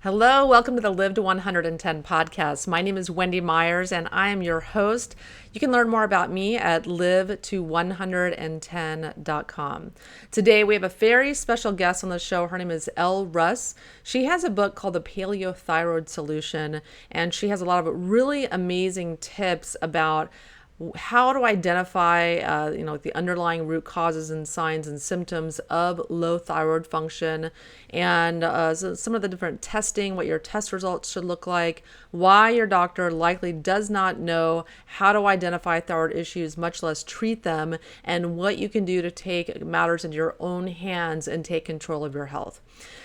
Hello, welcome to the Live to 110 podcast. My name is Wendy Myers and I am your host. You can learn more about me at live to110.com. Today we have a very special guest on the show. Her name is Elle Russ. She has a book called The Paleo Thyroid Solution, and she has a lot of really amazing tips about how to identify, the underlying root causes and signs and symptoms of low thyroid function, and so some of the different testing, what your test results should look like, why your doctor likely does not know how to identify thyroid issues, much less treat them, and what you can do to take matters into your own hands and take control of your health.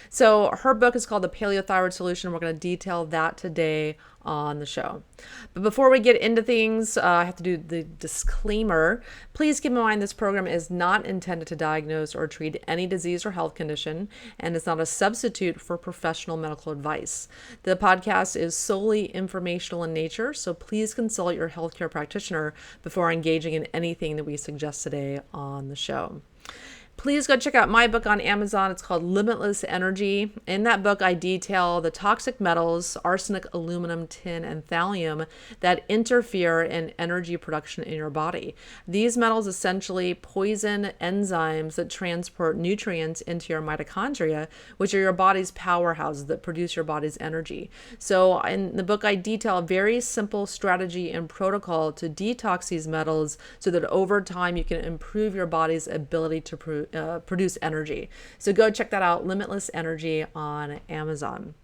So her book is called The Paleo Thyroid Solution. We're going to detail that today on the show. But before we get into things, I have to do the disclaimer. Please keep in mind this program is not intended to diagnose or treat any disease or health condition, and is not a substitute for professional medical advice. The podcast is solely informational in nature, so please consult your healthcare practitioner before engaging in anything that we suggest today on the show. Please go check out my book on Amazon. It's called Limitless Energy. In that book, I detail the toxic metals, arsenic, aluminum, tin, and thallium that interfere in energy production in your body. These metals essentially poison enzymes that transport nutrients into your mitochondria, which are your body's powerhouses that produce your body's energy. So in the book, I detail a very simple strategy and protocol to detox these metals so that over time you can improve your body's ability to produce energy. So go check that out, Limitless Energy on Amazon.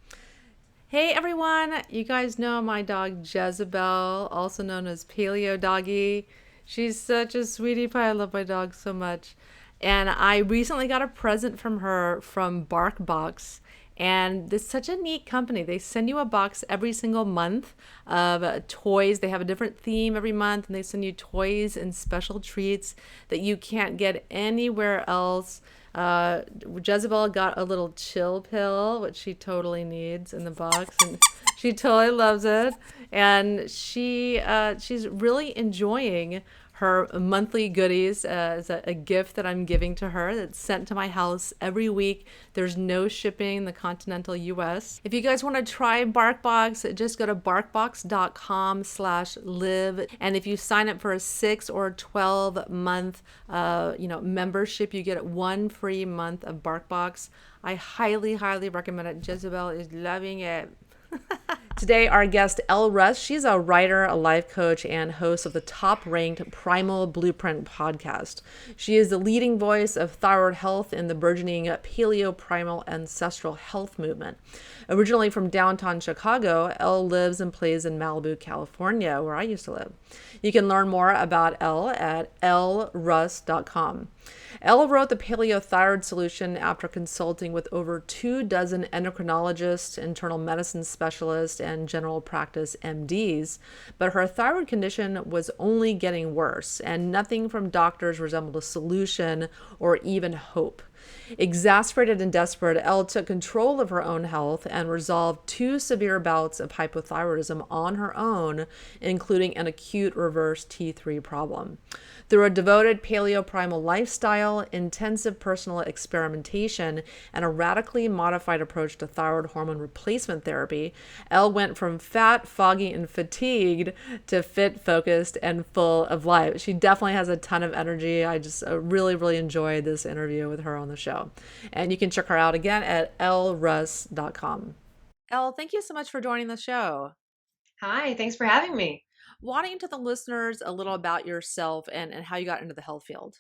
Hey everyone, you guys know my dog Jezebel, also known as Paleo Doggy. She's such a sweetie pie. I love my dog so much. And I recently got a present from her from BarkBox. And it's such a neat company. They send you a box every single month of toys. They have a different theme every month, and they send you toys and special treats that you can't get anywhere else. Jezebel got a little chill pill, which she totally needs in the box, and she totally loves it. And she's really enjoying her monthly goodies as a gift that I'm giving to her that's sent to my house every week. There's no shipping in the continental US. If you guys want to try BarkBox, just go to barkbox.com/live. And if you sign up for a 6 or 12 month membership, you get one free month of BarkBox. I highly, highly recommend it. Jezebel is loving it. Today, our guest, Elle Russ, she's a writer, a life coach, and host of the top-ranked Primal Blueprint podcast. She is the leading voice of thyroid health in the burgeoning paleo primal ancestral health movement. Originally from downtown Chicago, Elle lives and plays in Malibu, California, where I used to live. You can learn more about Elle at elleruss.com. Elle wrote the Paleo Thyroid Solution after consulting with over 24 endocrinologists, internal medicine specialists, and general practice MDs, but her thyroid condition was only getting worse, and nothing from doctors resembled a solution or even hope. Exasperated and desperate, Elle took control of her own health and resolved 2 severe bouts of hypothyroidism on her own, including an acute reverse T3 problem. Through a devoted paleo-primal lifestyle, intensive personal experimentation, and a radically modified approach to thyroid hormone replacement therapy, Elle went from fat, foggy, and fatigued to fit, focused, and full of life. She definitely has a ton of energy. I just really, really enjoyed this interview with her on the show. And you can check her out again at elleruss.com. Elle, thank you so much for joining the show. Hi, thanks for having me. Why don't you tell the listeners a little about yourself and how you got into the health field?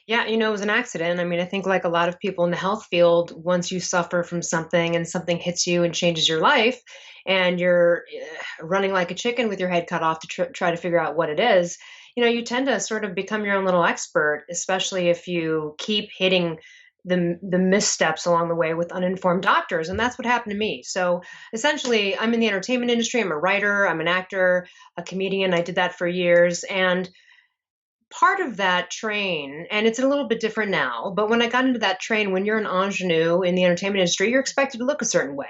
Yeah, it was an accident. I mean, I think like a lot of people in the health field, once you suffer from something and something hits you and changes your life, and you're running like a chicken with your head cut off to try to figure out what it is, you tend to sort of become your own little expert, especially if you keep hitting the missteps along the way with uninformed doctors. And that's what happened to me. So essentially, I'm in the entertainment industry. I'm a writer, I'm an actor, a comedian. I did that for years. And part of that train, and it's a little bit different now, but when I got into that train, when you're an ingenue in the entertainment industry, you're expected to look a certain way,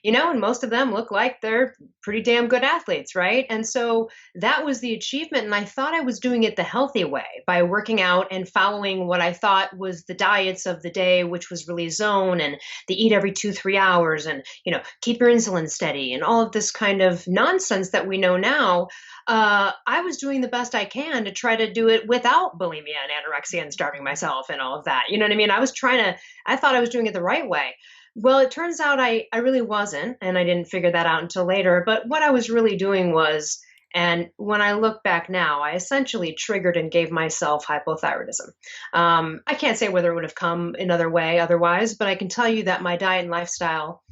and most of them look like they're pretty damn good athletes, right? And so that was the achievement. And I thought I was doing it the healthy way by working out and following what I thought was the diets of the day, which was really zone and the eat every 2, 3 hours and, keep your insulin steady and all of this kind of nonsense that we know now. I was doing the best I can to try to do it without bulimia and anorexia and starving myself and all of that. You know what I mean? I thought I was doing it the right way. Well, it turns out I really wasn't, and I didn't figure that out until later. But what I was really doing was, and when I look back now, I essentially triggered and gave myself hypothyroidism. I can't say whether it would have come another way otherwise, but I can tell you that my diet and lifestyle,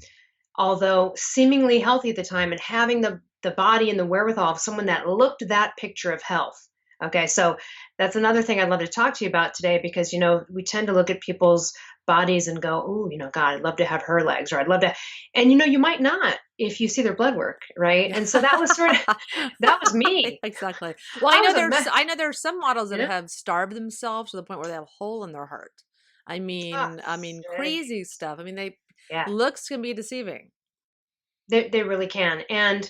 although seemingly healthy at the time and having the body and the wherewithal of someone that looked that picture of health. Okay, so that's another thing I'd love to talk to you about today because, we tend to look at people's bodies and go, oh, God, I'd love to have her legs, or I'd love to. And, you might not if you see their blood work, right? And so that was that was me. Exactly. Well, I know there's some models that have starved themselves to the point where they have a hole in their heart. I mean, crazy stuff. I mean, looks can be deceiving. They really can. And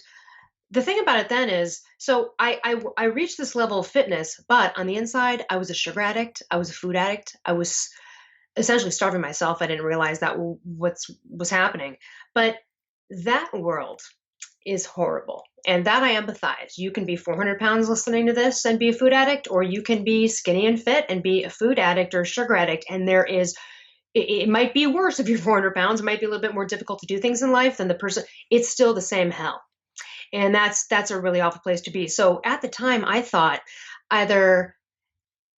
the thing about it then is, so I reached this level of fitness, but on the inside, I was a sugar addict. I was a food addict. I was essentially starving myself. I didn't realize that was happening. But that world is horrible. And that I empathize. You can be 400 pounds listening to this and be a food addict, or you can be skinny and fit and be a food addict or a sugar addict. And it might be worse if you're 400 pounds. It might be a little bit more difficult to do things in life than the person. It's still the same hell. And that's a really awful place to be. So at the time, I thought either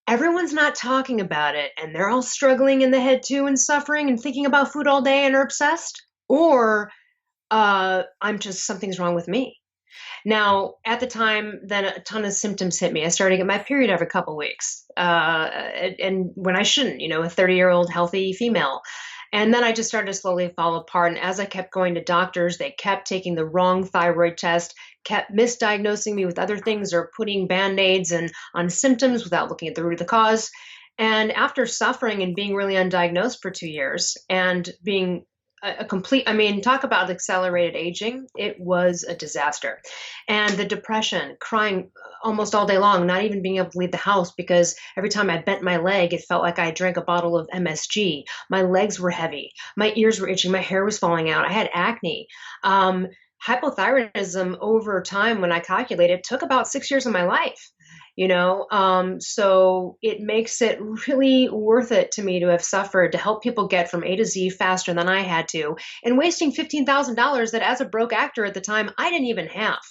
everyone's not talking about it and they're all struggling in the head too and suffering and thinking about food all day and are obsessed, or something's wrong with me. Now, at the time, then a ton of symptoms hit me. I started to get my period every couple weeks, and when I shouldn't, a 30-year-old healthy female. And then I just started to slowly fall apart. And as I kept going to doctors, they kept taking the wrong thyroid test, kept misdiagnosing me with other things or putting Band-Aids on symptoms without looking at the root of the cause. And after suffering and being really undiagnosed for 2 years and being talk about accelerated aging. It was a disaster. And the depression, crying almost all day long, not even being able to leave the house because every time I bent my leg, it felt like I drank a bottle of MSG. My legs were heavy. My ears were itching. My hair was falling out. I had acne. Hypothyroidism over time, when I calculated, took about 6 years of my life. So it makes it really worth it to me to have suffered to help people get from A to Z faster than I had to, and wasting $15,000 that as a broke actor at the time, I didn't even have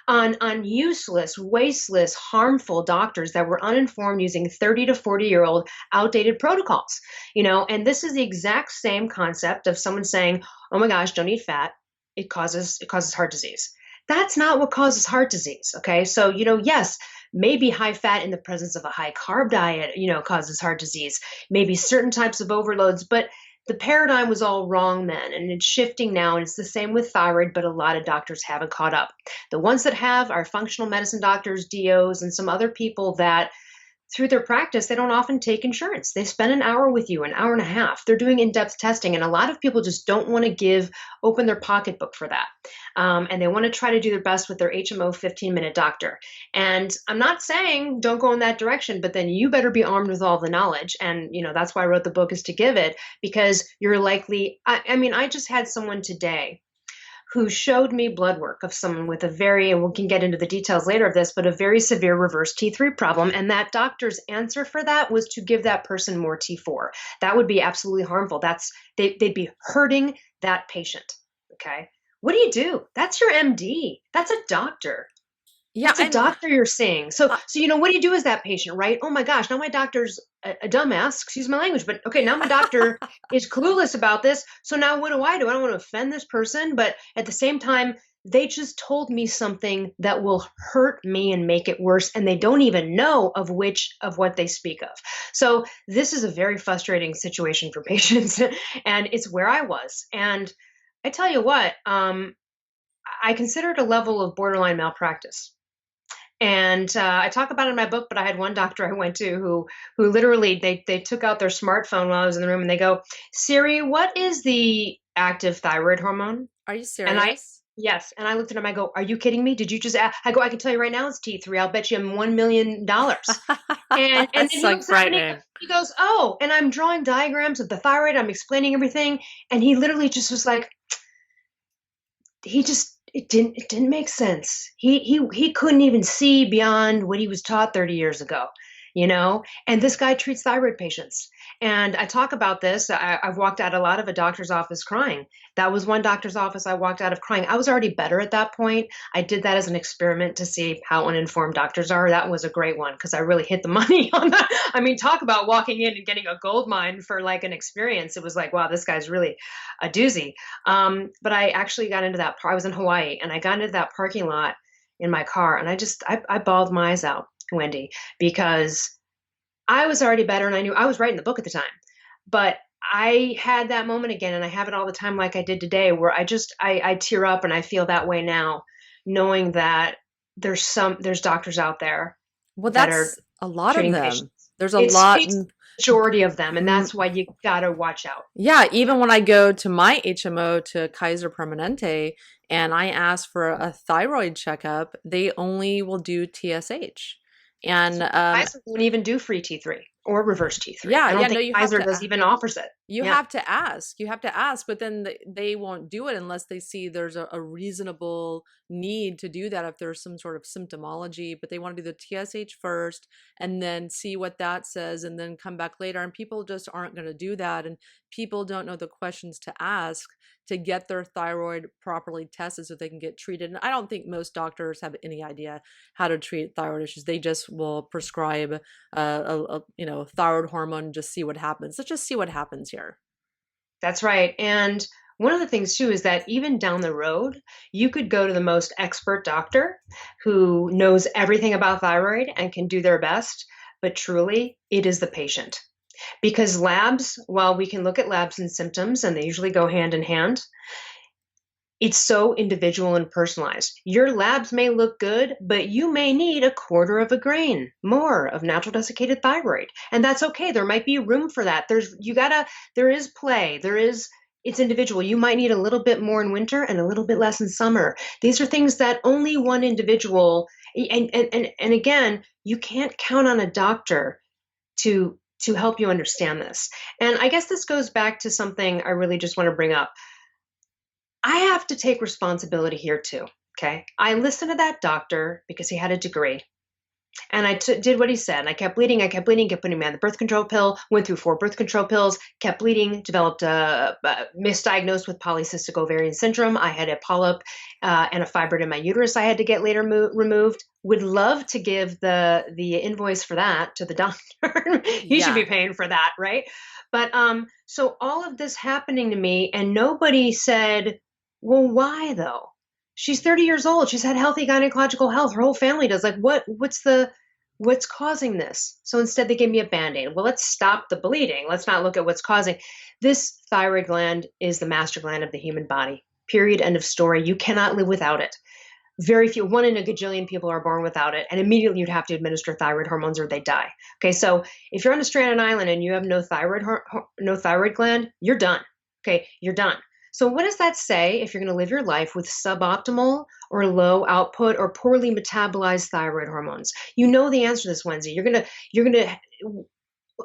on useless, wasteless, harmful doctors that were uninformed using 30 to 40-year-old outdated protocols, and this is the exact same concept of someone saying, oh my gosh, don't eat fat. It causes heart disease. That's not what causes heart disease. Okay. So, yes, maybe high fat in the presence of a high carb diet, causes heart disease, maybe certain types of overloads, but the paradigm was all wrong then, and it's shifting now, and it's the same with thyroid, but a lot of doctors haven't caught up. The ones that have are functional medicine doctors, DOs, and some other people that through their practice, they don't often take insurance. They spend an hour with you, an hour and a half. They're doing in-depth testing, and a lot of people just don't want to open their pocketbook for that. And they want to try to do their best with their HMO 15-minute doctor. And I'm not saying don't go in that direction, but then you better be armed with all the knowledge. And, that's why I wrote the book, is to give it, because you're likely, I just had someone today who showed me blood work of someone with and we can get into the details later of this, but a very severe reverse T3 problem. And that doctor's answer for that was to give that person more T4. That would be absolutely harmful. They'd be hurting that patient. Okay. What do? That's your MD. That's a doctor. Yeah, it's a doctor you're seeing. So what do you do as that patient, right? Oh my gosh, now my doctor's a dumbass, excuse my language, but okay, now my doctor is clueless about this. So now what do? I don't want to offend this person, but at the same time, they just told me something that will hurt me and make it worse, and they don't even know of what they speak of. So this is a very frustrating situation for patients, and it's where I was. And I tell you what, I consider it a level of borderline malpractice. And I talk about it in my book, but I had one doctor I went to who literally they took out their smartphone while I was in the room and they go, Siri, what is the active thyroid hormone? Are you And I serious? yes, and I looked at him. I go, "Are you kidding me? Did you just?" I go, "I can tell you right now, it's T3. I'll bet you him $1 million." And then That's he like looks up and frightening. he goes, "Oh," and I'm drawing diagrams of the thyroid. I'm explaining everything, and he literally just was like, he just it didn't make sense. He couldn't even see beyond what he was taught 30 years ago, you know? And this guy treats thyroid patients. And I talk about this. I've walked out a lot of a doctor's office crying. That was one doctor's office I walked out of crying. I was already better at that point. I did that as an experiment to see how uninformed doctors are. That was a great one because I really hit the money on that. I mean, talk about walking in and getting a gold mine for like an experience. It was like, wow, this guy's really a doozy. But I actually got into I was in Hawaii and I got into that parking lot in my car and I bawled my eyes out, Wendy, because I was already better and I knew I was writing the book at the time. But I had that moment again and I have it all the time like I did today where I tear up and I feel that way now, knowing that there's doctors out there Well, that are that's a lot of treating them. patients. There's a lot. It's majority of them, and that's why you gotta watch out. Yeah, even when I go to my HMO to Kaiser Permanente and I ask for a thyroid checkup, they only will do TSH. And Kaiser won't even do free T3 or reverse T3. yeah, I don't yeah, think no, you have Kaiser to does even offers it. you Yeah. have to ask. You have to ask, but then they won't do it unless they see there's a reasonable need to do that if there's some sort of symptomology. But they want to do the TSH first and then see what that says and then come back later. And people just aren't going to do that. And people don't know the questions to ask to get their thyroid properly tested so they can get treated. And I don't think most doctors have any idea how to treat thyroid issues. They just will prescribe thyroid hormone and just see what happens. Let's just see what happens here. That's right. And one of the things too is that even down the road, you could go to the most expert doctor who knows everything about thyroid and can do their best, but truly it is the patient. Because labs, while we can look at labs and symptoms and they usually go hand in hand, it's so individual and personalized. Your labs may look good, but you may need a quarter of a grain more of natural desiccated thyroid. And that's okay. There might be room for that. There is play. It's individual. You might need a little bit more in winter and a little bit less in summer. These are things that only one individual, and again, you can't count on a doctor to help you understand this. And I guess this goes back to something I really just want to bring up. I have to take responsibility here too. Okay. I listened to that doctor because he had a degree. And did what he said. And I kept bleeding. I kept bleeding, kept putting me on the birth control pill, went through 4 birth control pills, kept bleeding, developed misdiagnosed with polycystic ovarian syndrome. I had a polyp and a fibroid in my uterus I had to get later removed. Would love to give the invoice for that to the doctor. He should Yeah. be paying for that, right? But so all of this happening to me, and nobody said, well, why though? She's 30 years old. She's had healthy gynecological health. Her whole family does. Like, what's causing this? So instead they gave me a Band-Aid. Well, let's stop the bleeding. Let's not look at what's causing. This thyroid gland is the master gland of the human body. Period. End of story. You cannot live without it. Very few, 1 in a gajillion people are born without it. And immediately you'd have to administer thyroid hormones or they die. Okay. So if you're on a stranded island and you have no thyroid gland, you're done. Okay. You're done. So what does that say if you're going to live your life with suboptimal or low output or poorly metabolized thyroid hormones? You know the answer to this, Wednesday.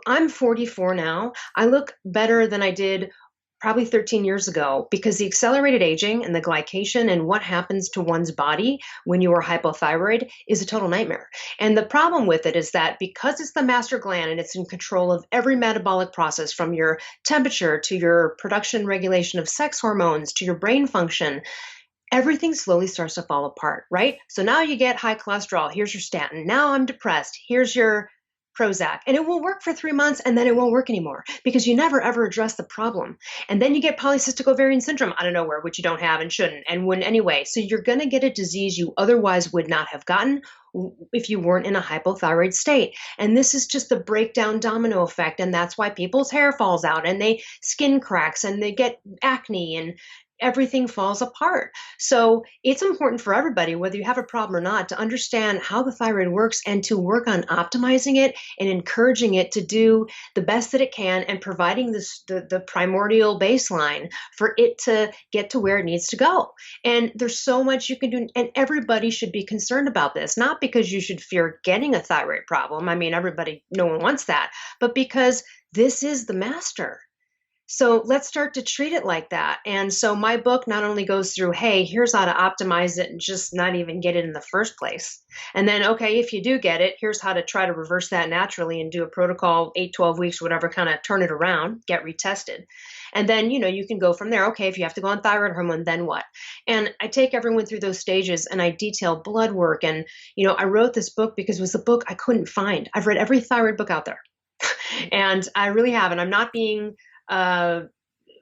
I'm 44 now. I look better than I did probably 13 years ago because the accelerated aging and the glycation and what happens to one's body when you are hypothyroid is a total nightmare. And the problem with it is that because it's the master gland and it's in control of every metabolic process from your temperature to your production regulation of sex hormones to your brain function, everything slowly starts to fall apart, right? So now you get high cholesterol. Here's your statin. Now I'm depressed. Here's your Prozac. And it will work for 3 months and then it won't work anymore because you never ever address the problem. And then you get polycystic ovarian syndrome out of nowhere, which you don't have and shouldn't and wouldn't anyway. So you're going to get a disease you otherwise would not have gotten if you weren't in a hypothyroid state. And this is just the breakdown domino effect. And that's why people's hair falls out and they skin cracks and they get acne and everything falls apart. So it's important for everybody, whether you have a problem or not, to understand how the thyroid works and to work on optimizing it and encouraging it to do the best that it can and providing the primordial baseline for it to get to where it needs to go. And there's so much you can do, and everybody should be concerned about this, not because you should fear getting a thyroid problem. I mean, everybody, no one wants that, but because this is the master. So let's start to treat it like that. And so my book not only goes through, hey, here's how to optimize it and just not even get it in the first place. And then, okay, if you do get it, here's how to try to reverse that naturally and do a protocol, 8, 12 weeks, whatever, kind of turn it around, get retested. And then, you can go from there. Okay, if you have to go on thyroid hormone, then what? And I take everyone through those stages and I detail blood work. And, I wrote this book because it was a book I couldn't find. I've read every thyroid book out there. And I really have. And I'm not being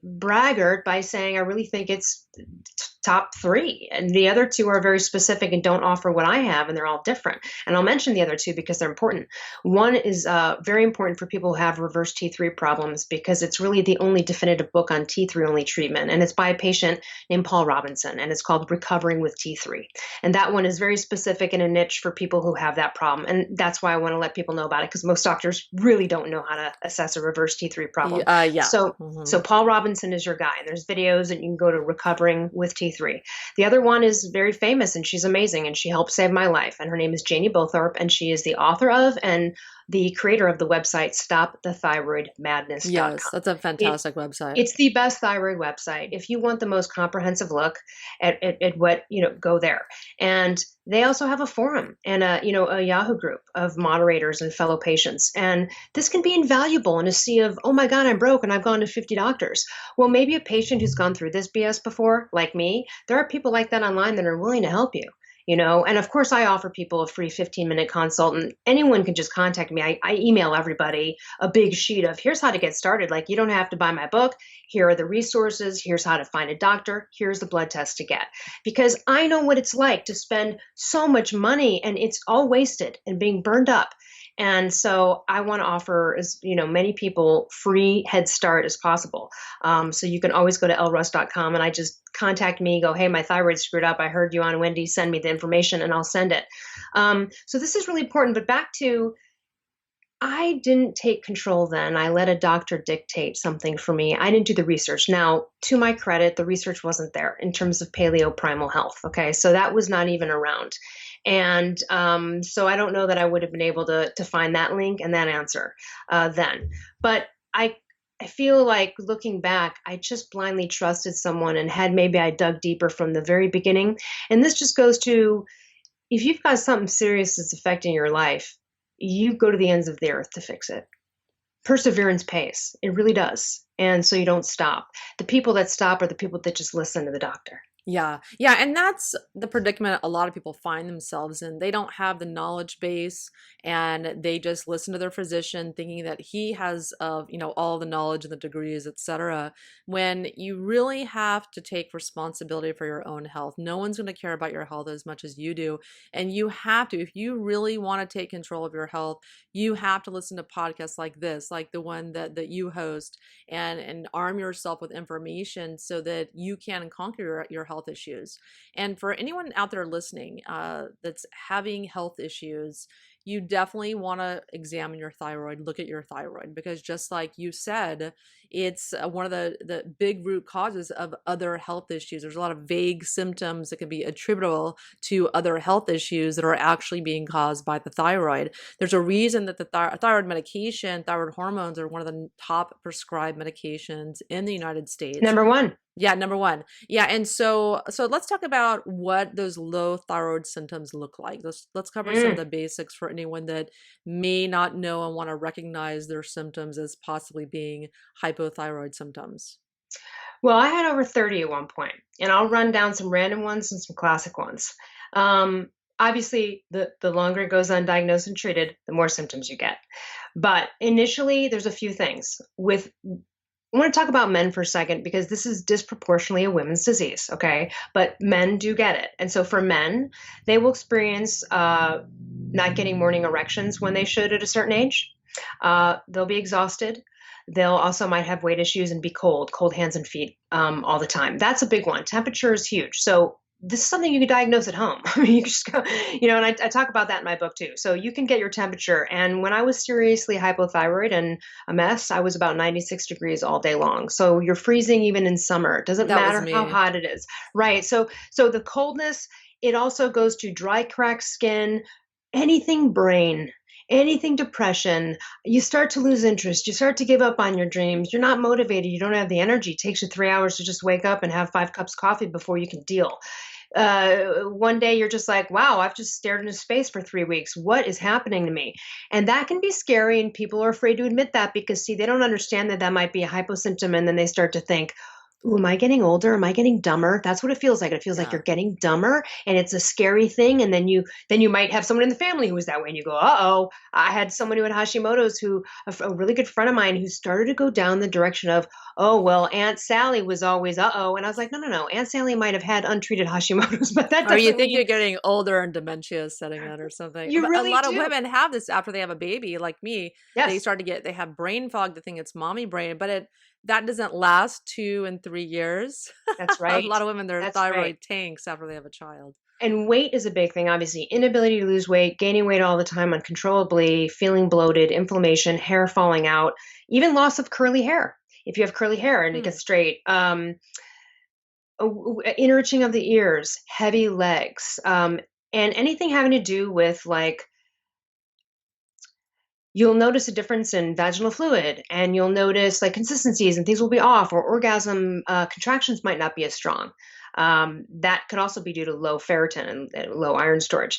braggart by saying I really think it's top 3, and the other 2 are very specific and don't offer what I have, and they're all different. And I'll mention the other 2 because they're important. One is very important for people who have reverse T3 problems because it's really the only definitive book on T3 only treatment, and it's by a patient named Paul Robinson, and it's called Recovering with T3. And that one is very specific and a niche for people who have that problem, and that's why I want to let people know about it, because most doctors really don't know how to assess a reverse T3 problem. Yeah. So Paul Robinson is your guy, and there's videos, and you can go to Recovering with T3. The other one is very famous, and she's amazing, and she helped save my life. And her name is Janie Bothorpe, and she is the author of and the creator of the website StopTheThyroidMadness.com. Yes, that's a fantastic website. It's the best thyroid website. If you want the most comprehensive look at what, go there. And they also have a forum and a Yahoo group of moderators and fellow patients. And this can be invaluable in a sea of, oh my God, I'm broke and I've gone to 50 doctors. Well, maybe a patient who's gone through this BS before, like me, there are people like that online that are willing to help you. And of course I offer people a free 15-minute consult, and anyone can just contact me. I email everybody a big sheet of here's how to get started. Like, you don't have to buy my book. Here are the resources. Here's how to find a doctor. Here's the blood test to get, because I know what it's like to spend so much money and it's all wasted and being burned up. And so I want to offer as many people free head start as possible. So you can always go to elleruss.com and I just contact me, go, hey, my thyroid's screwed up. I heard you on Wendy, send me the information and I'll send it. So this is really important. But back to, I didn't take control then. I let a doctor dictate something for me. I didn't do the research. Now, to my credit, the research wasn't there in terms of paleo primal health. Okay, so that was not even around. And so I don't know that I would have been able to find that link and that answer then. But I feel like looking back, I just blindly trusted someone and had maybe I dug deeper from the very beginning. And this just goes to, if you've got something serious that's affecting your life, you go to the ends of the earth to fix it. Perseverance pays. It really does. And so you don't stop. The people that stop are the people that just listen to the doctor. Yeah. Yeah. And that's the predicament a lot of people find themselves in. They don't have the knowledge base and they just listen to their physician thinking that he has, all the knowledge and the degrees, etc. When you really have to take responsibility for your own health. No one's going to care about your health as much as you do. And you have to, if you really want to take control of your health, you have to listen to podcasts like this, like the one that you host, and arm yourself with information so that you can conquer your health issues. And for anyone out there listening that's having health issues, you definitely want to examine your thyroid, look at your thyroid, because just like you said, it's one of the big root causes of other health issues. There's a lot of vague symptoms that can be attributable to other health issues that are actually being caused by the thyroid. There's a reason that the thyroid medication, thyroid hormones are one of the top prescribed medications in the United States. Number one. Yeah, number one. Yeah, and so let's talk about what those low thyroid symptoms look like. Let's cover some of the basics for anyone that may not know and want to recognize their symptoms as possibly being hypothyroid symptoms. Well, I had over 30 at one point, and I'll run down some random ones and some classic ones. Obviously, the longer it goes undiagnosed and treated, the more symptoms you get. But initially, there's a few things. I want to talk about men for a second because this is disproportionately a women's disease, okay? But men do get it. And so for men, they will experience not getting morning erections when they should at a certain age. They'll be exhausted. They'll also might have weight issues and be cold hands and feet all the time. That's a big one. Temperature is huge. So this is something you can diagnose at home. I mean, you can just go, and I talk about that in my book too. So you can get your temperature. And when I was seriously hypothyroid and a mess, I was about 96 degrees all day long. So you're freezing even in summer. It doesn't That was matter how me. hot it is. Right. So the coldness, it also goes to dry, cracked skin, anything brain, anything depression. You start to lose interest. You start to give up on your dreams. You're not motivated. You don't have the energy. It takes you 3 hours to just wake up and have 5 cups of coffee before you can deal. One day you're just like, wow, I've just stared into space for 3 weeks. What is happening to me? And that can be scary. And people are afraid to admit that because, see, they don't understand that that might be a hyposymptom. And then they start to think, ooh, am I getting older? Am I getting dumber? That's what it feels like. It feels like Yeah. you're getting dumber, and it's a scary thing. And then you might have someone in the family who was that way, and you go, uh-oh. I had someone who had Hashimoto's, who a really good friend of mine, who started to go down the direction of, oh, well, Aunt Sally was always uh-oh. And I was like, no, no, no. Aunt Sally might have had untreated Hashimoto's, but that Or you doesn't think mean you're getting older and dementia is setting in or something. you But a really lot of do. women have this after they have a baby, like me. Yes, They have brain fog. They think it's mommy brain, but that doesn't last 2 and 3 years. that's A right. lot of women, their That's right. thyroid tanks after they have a child. And weight is a big thing, obviously. Inability to lose weight, gaining weight all the time uncontrollably, feeling bloated, inflammation, hair falling out, even loss of curly hair. If you have curly hair and it Hmm. gets straight, inner itching of the ears, heavy legs, and anything having to do with, like, you'll notice a difference in vaginal fluid, and you'll notice like consistencies and things will be off, or orgasm contractions might not be as strong. That could also be due to low ferritin and low iron storage.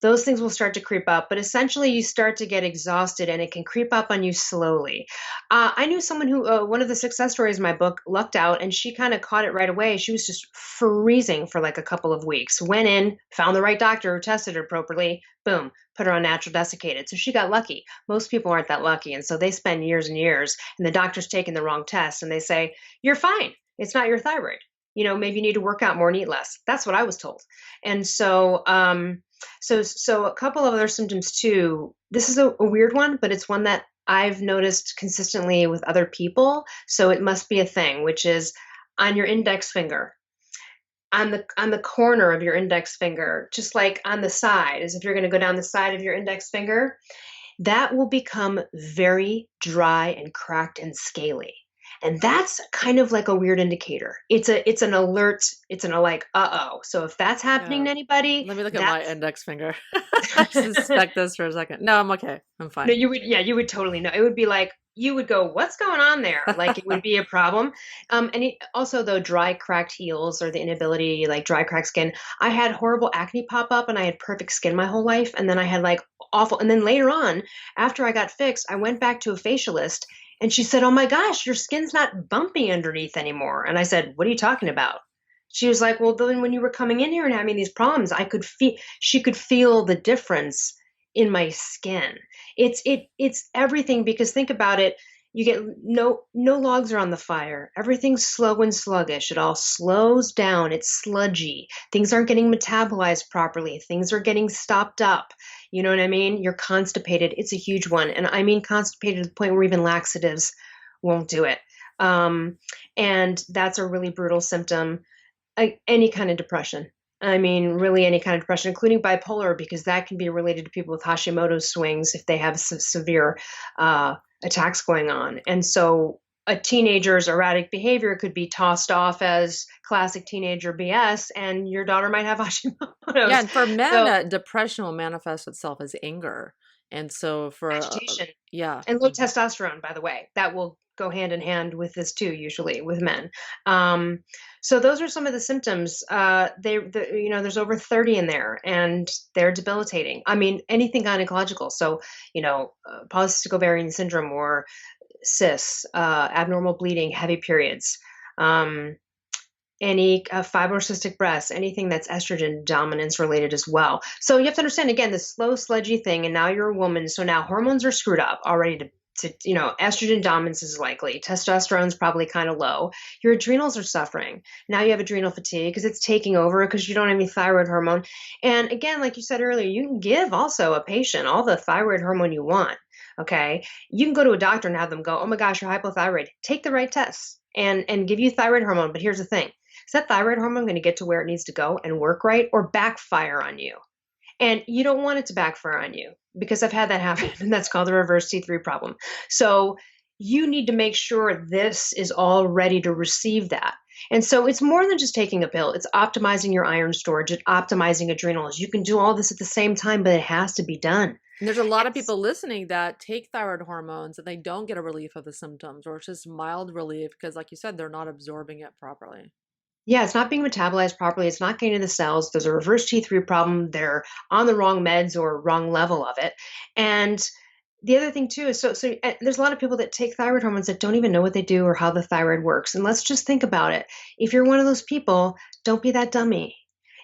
Those things will start to creep up, but essentially you start to get exhausted, and it can creep up on you slowly. I knew someone who, one of the success stories in my book, lucked out, and she kind of caught it right away. She was just freezing for like a couple of weeks. Went in, found the right doctor who tested her properly. Boom, put her on natural desiccated. So she got lucky. Most people aren't that lucky. And so they spend years and years, and the doctor's taking the wrong test, and they say, you're fine. It's not your thyroid. Maybe you need to work out more and eat less. That's what I was told. And so a couple of other symptoms too. This is a weird one, but it's one that I've noticed consistently with other people. So it must be a thing, which is on your index finger, on the corner of your index finger, just like on the side, as if you're going to go down the side of your index finger, that will become very dry and cracked and scaly. And that's kind of like a weird indicator. It's an alert. It's an like, uh-oh. So if that's happening Yeah. to anybody, Let me look at my that's index finger. I suspect this for a second. No, I'm okay. I'm no, fine. you would totally know. It would be like, you would go, what's going on there? Like, it would be a problem. Also, though, dry, cracked heels, or the inability, like dry, cracked skin. I had horrible acne pop up, and I had perfect skin my whole life. And then I had like awful. And then later on, after I got fixed, I went back to a facialist, and she said, oh my gosh, your skin's not bumpy underneath anymore. And I said, what are you talking about? She was like, well, then when you were coming in here and having these problems, she could feel the difference in my skin. It's everything, because think about it. You get no logs are on the fire. Everything's slow and sluggish. It all slows down. It's sludgy. Things aren't getting metabolized properly. Things are getting stopped up. You know what I mean? You're constipated. It's a huge one. And I mean constipated to the point where even laxatives won't do it. And that's a really brutal symptom. Any kind of depression. I mean, really any kind of depression, including bipolar, because that can be related to people with Hashimoto's swings if they have severe attacks going on. And so a teenager's erratic behavior could be tossed off as classic teenager BS, and your daughter might have Yeah, Hashimoto's. and for men, So depression will manifest itself as anger. And so agitation yeah. and low Mhm. testosterone, by the way, that will go hand in hand with this too, usually with men. Um, so those are some of the symptoms. There's over 30 in there, and they're debilitating. I mean, anything gynecological. So, polycystic ovarian syndrome, or cysts, abnormal bleeding, heavy periods, um, any fibrocystic breasts, anything that's estrogen dominance related as well. So you have to understand, again, this slow, sludgy thing, and now you're a woman, so now hormones are screwed up already. Estrogen dominance is likely. Testosterone's probably kind of low. Your adrenals are suffering. Now you have adrenal fatigue because it's taking over because you don't have any thyroid hormone. And again, like you said earlier, you can give also a patient all the thyroid hormone you want. Okay. You can go to a doctor and have them go, oh my gosh, you're hypothyroid. Take the right tests and give you thyroid hormone. But here's the thing. Is that thyroid hormone going to get to where it needs to go and work right or backfire on you? And you don't want it to backfire on you because I've had that happen, and that's called the reverse T3 problem. So you need to make sure this is all ready to receive that. And so it's more than just taking a pill. It's optimizing your iron storage and optimizing adrenals. You can do all this at the same time, but it has to be done. And there's a lot of people listening that take thyroid hormones and they don't get a relief of the symptoms, or it's just mild relief because, like you said, they're not absorbing it properly. Yeah, it's not being metabolized properly. It's not getting to the cells. There's a reverse T3 problem. They're on the wrong meds or wrong level of it. And the other thing too is there's a lot of people that take thyroid hormones that don't even know what they do or how the thyroid works. And let's just think about it. If you're one of those people, don't be that dummy.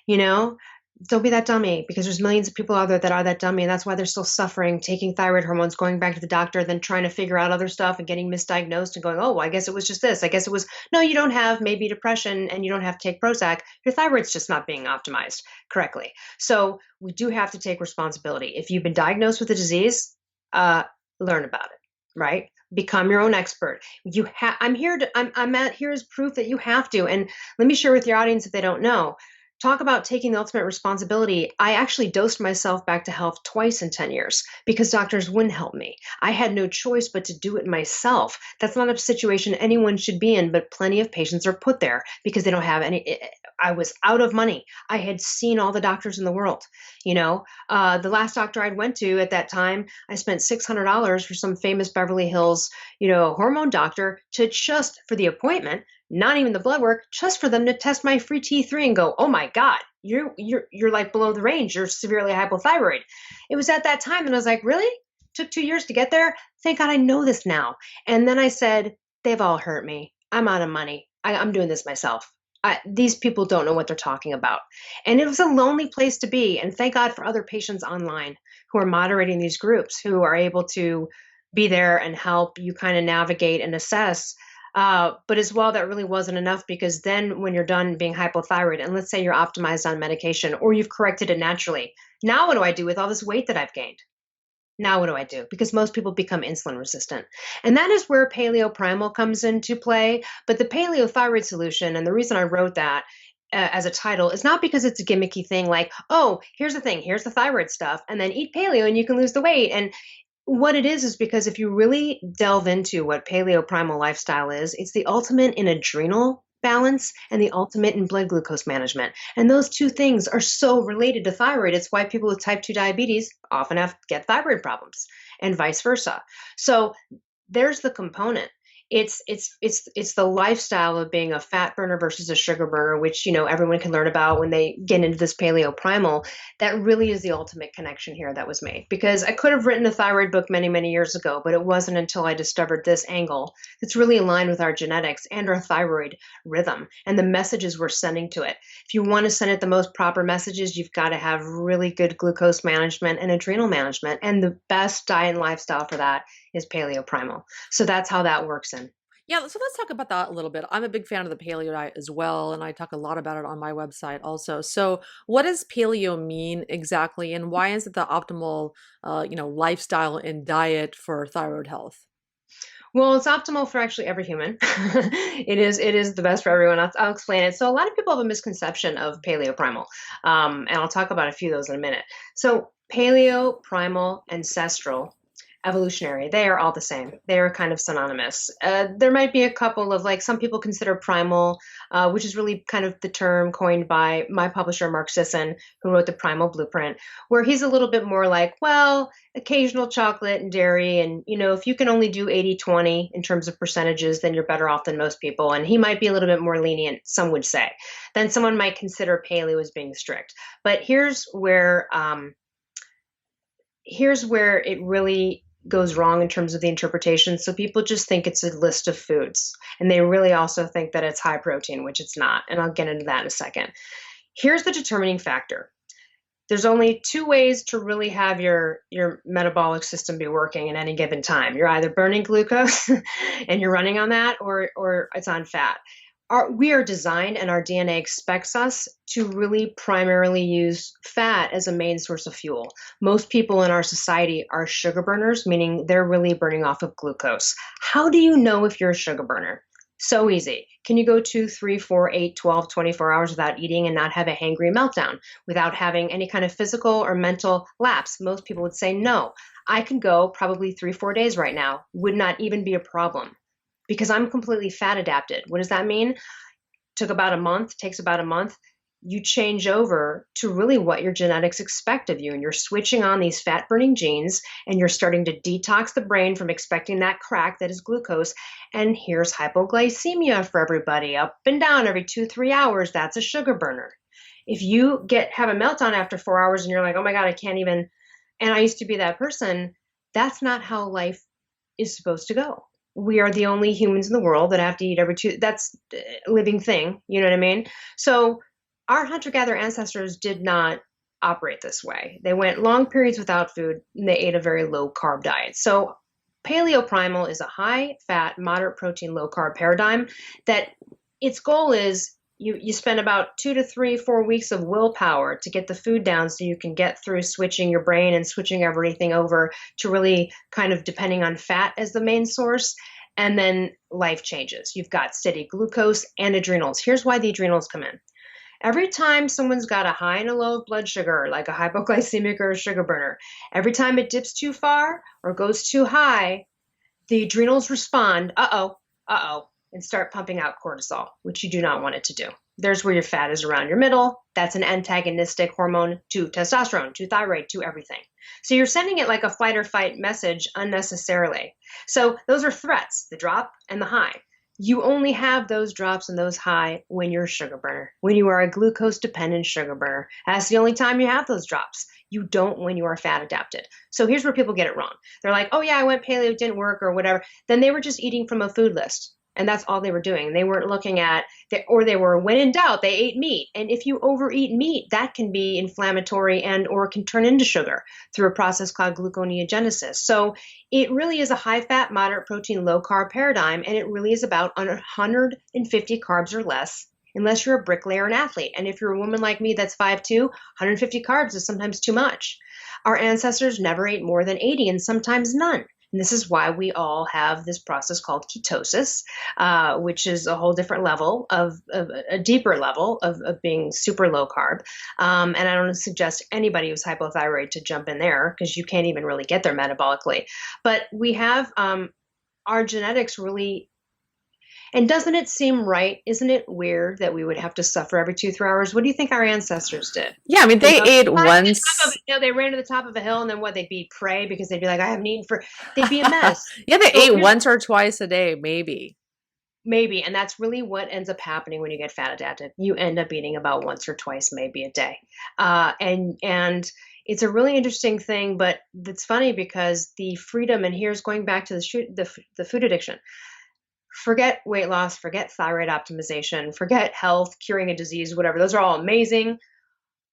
You know, don't be that dummy because there's millions of people out there that are that dummy, and that's why they're still suffering, taking thyroid hormones, going back to the doctor, then trying to figure out other stuff and getting misdiagnosed and going, oh, well, I guess it was just this. I guess it was no, you don't have maybe depression and you don't have to take Prozac. Your thyroid's just not being optimized correctly. So we do have to take responsibility. If you've been diagnosed with a disease, learn about it, right? Become your own expert. I'm at here as proof that you have to. And let me share with your audience if they don't know. Talk about taking the ultimate responsibility. I actually dosed myself back to health twice in 10 years because doctors wouldn't help me. I had no choice but to do it myself. That's not a situation anyone should be in, but plenty of patients are put there because they don't have any. I was out of money. I had seen all the doctors in the world. The last doctor I'd went to at that time, I spent $600 for some famous Beverly Hills, hormone doctor to just for the appointment, not even the blood work, just for them to test my free T3 and go, oh my God, you're like below the range. You're severely hypothyroid. It was at that time. And I was like, really? Took 2 years to get there? Thank God I know this now. And then I said, they've all hurt me. I'm out of money. I'm doing this myself. These people don't know what they're talking about. And it was a lonely place to be. And thank God for other patients online who are moderating these groups, who are able to be there and help you kind of navigate and assess. But as well, that really wasn't enough because then when you're done being hypothyroid, and let's say you're optimized on medication or you've corrected it naturally, now what do I do with all this weight that I've gained? Now what do I do? Because most people become insulin resistant. And that is where Paleo Primal comes into play. But the Paleo Thyroid solution, and the reason I wrote that as a title is not because it's a gimmicky thing like, oh, here's the thing, here's the thyroid stuff, and then eat paleo and you can lose the weight. And what it is because if you really delve into what Paleo Primal lifestyle is, it's the ultimate in adrenal balance and the ultimate in blood glucose management. And those two things are so related to thyroid. It's why people with type 2 diabetes often get thyroid problems and vice versa. So there's the component. It's the lifestyle of being a fat burner versus a sugar burner, which everyone can learn about when they get into this Paleo Primal. That really is the ultimate connection here that was made. Because I could have written a thyroid book many, many years ago, but it wasn't until I discovered this angle that's really aligned with our genetics and our thyroid rhythm and the messages we're sending to it. If you want to send it the most proper messages, you've got to have really good glucose management and adrenal management. And the best diet and lifestyle for that is Paleo Primal. So that's how that works in. Yeah, so let's talk about that a little bit. I'm a big fan of the paleo diet as well, and I talk a lot about it on my website also. So, what does paleo mean exactly, and why is it the optimal, lifestyle and diet for thyroid health? Well, it's optimal for actually every human. It is the best for everyone. I'll explain it. So, a lot of people have a misconception of Paleo Primal, and I'll talk about a few of those in a minute. So, Paleo, Primal, Ancestral, Evolutionary, they are all the same. They are kind of synonymous. There might be a couple of some people consider primal, which is really kind of the term coined by my publisher, Mark Sisson, who wrote the Primal Blueprint, where he's a little bit more like, well, occasional chocolate and dairy. And, if you can only do 80-20 in terms of percentages, then you're better off than most people. And he might be a little bit more lenient, some would say. Then someone might consider paleo as being strict. But here's where it really goes wrong in terms of the interpretation. So people just think it's a list of foods, and they really also think that it's high protein, which it's not. And I'll get into that in a second. Here's the determining factor. There's only two ways to really have your metabolic system be working at any given time. You're either burning glucose and you're running on that, or it's on fat. we are designed and our DNA expects us to really primarily use fat as a main source of fuel. Most people in our society are sugar burners, meaning they're really burning off of glucose. How do you know if you're a sugar burner? So easy. Can you go 2, 3, 4, 8, 12, 24 hours without eating and not have a hangry meltdown, without having any kind of physical or mental lapse? Most people would say no. I can go probably 3, 4 days right now, would not even be a problem because I'm completely fat adapted. What does that mean? Takes about a month. You change over to really what your genetics expect of you. And you're switching on these fat burning genes and you're starting to detox the brain from expecting that crack that is glucose. And here's hypoglycemia for everybody, up and down every 2, 3 hours. That's a sugar burner. If you have a meltdown after 4 hours and you're like, oh my God, I can't even, and I used to be that person, that's not how life is supposed to go. We are the only humans in the world that have to eat every two. That's a living thing. You know what I mean? So our hunter-gatherer ancestors did not operate this way. They went long periods without food and they ate a very low carb diet. So paleo primal is a high fat, moderate protein, low carb paradigm that its goal is you spend about 2 to 3, 4 weeks of willpower to get the food down so you can get through switching your brain and switching everything over to really kind of depending on fat as the main source. And then life changes. You've got steady glucose and adrenals. Here's why the adrenals come in. Every time someone's got a high and a low of blood sugar, like a hypoglycemic or a sugar burner, every time it dips too far or goes too high, the adrenals respond, and start pumping out cortisol, which you do not want it to do. There's where your fat is around your middle. That's an antagonistic hormone to testosterone, to thyroid, to everything. So you're sending it like a fight or fight message unnecessarily. So those are threats, the drop and the high. You only have those drops and those high when you're a sugar burner, when you are a glucose dependent sugar burner. That's the only time you have those drops. You don't when you are fat adapted. So here's where people get it wrong. They're like, oh yeah, I went paleo, it didn't work or whatever. Then they were just eating from a food list. And that's all they were doing. They weren't looking at, when in doubt, they ate meat. And if you overeat meat, that can be inflammatory and or can turn into sugar through a process called gluconeogenesis. So it really is a high fat, moderate protein, low carb paradigm. And it really is about 150 carbs or less, unless you're a bricklayer or an athlete. And if you're a woman like me that's 5'2", 150 carbs is sometimes too much. Our ancestors never ate more than 80 and sometimes none. And this is why we all have this process called ketosis, which is a whole different level of a deeper level of being super low carb. And I don't suggest anybody who's hypothyroid to jump in there because you can't even really get there metabolically. But we have our genetics really. And doesn't it seem right? Isn't it weird that we would have to suffer every 2, 3 hours? What do you think our ancestors did? Yeah, I mean, they ate once. They ran to the top of a hill and then they'd be prey because they'd be like, I haven't eaten they'd be a mess. Yeah, they ate once or twice a day, maybe. Maybe. And that's really what ends up happening when you get fat adapted. You end up eating about once or twice, maybe a day. And it's a really interesting thing, but it's funny because the freedom, and here's going back to the food addiction. Forget weight loss, forget thyroid optimization, forget health, curing a disease, whatever. Those are all amazing.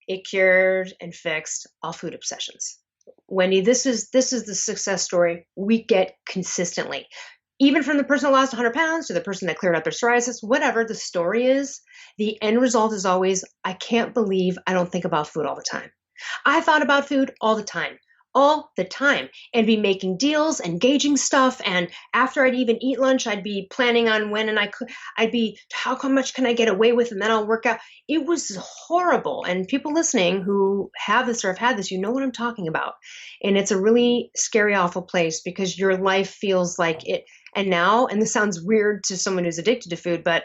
It cured and fixed all food obsessions. Wendy, this is the success story we get consistently. Even from the person who lost 100 pounds to the person that cleared up their psoriasis, whatever the story is, the end result is always, I can't believe I don't think about food all the time. I thought about food all the time, and be making deals and gauging stuff. And after I'd even eat lunch, I'd be planning on when, and I'd be, how much can I get away with? And then I'll work out. It was horrible. And people listening who have this or have had this, you know what I'm talking about. And it's a really scary, awful place because your life feels like it. And now, and this sounds weird to someone who's addicted to food, but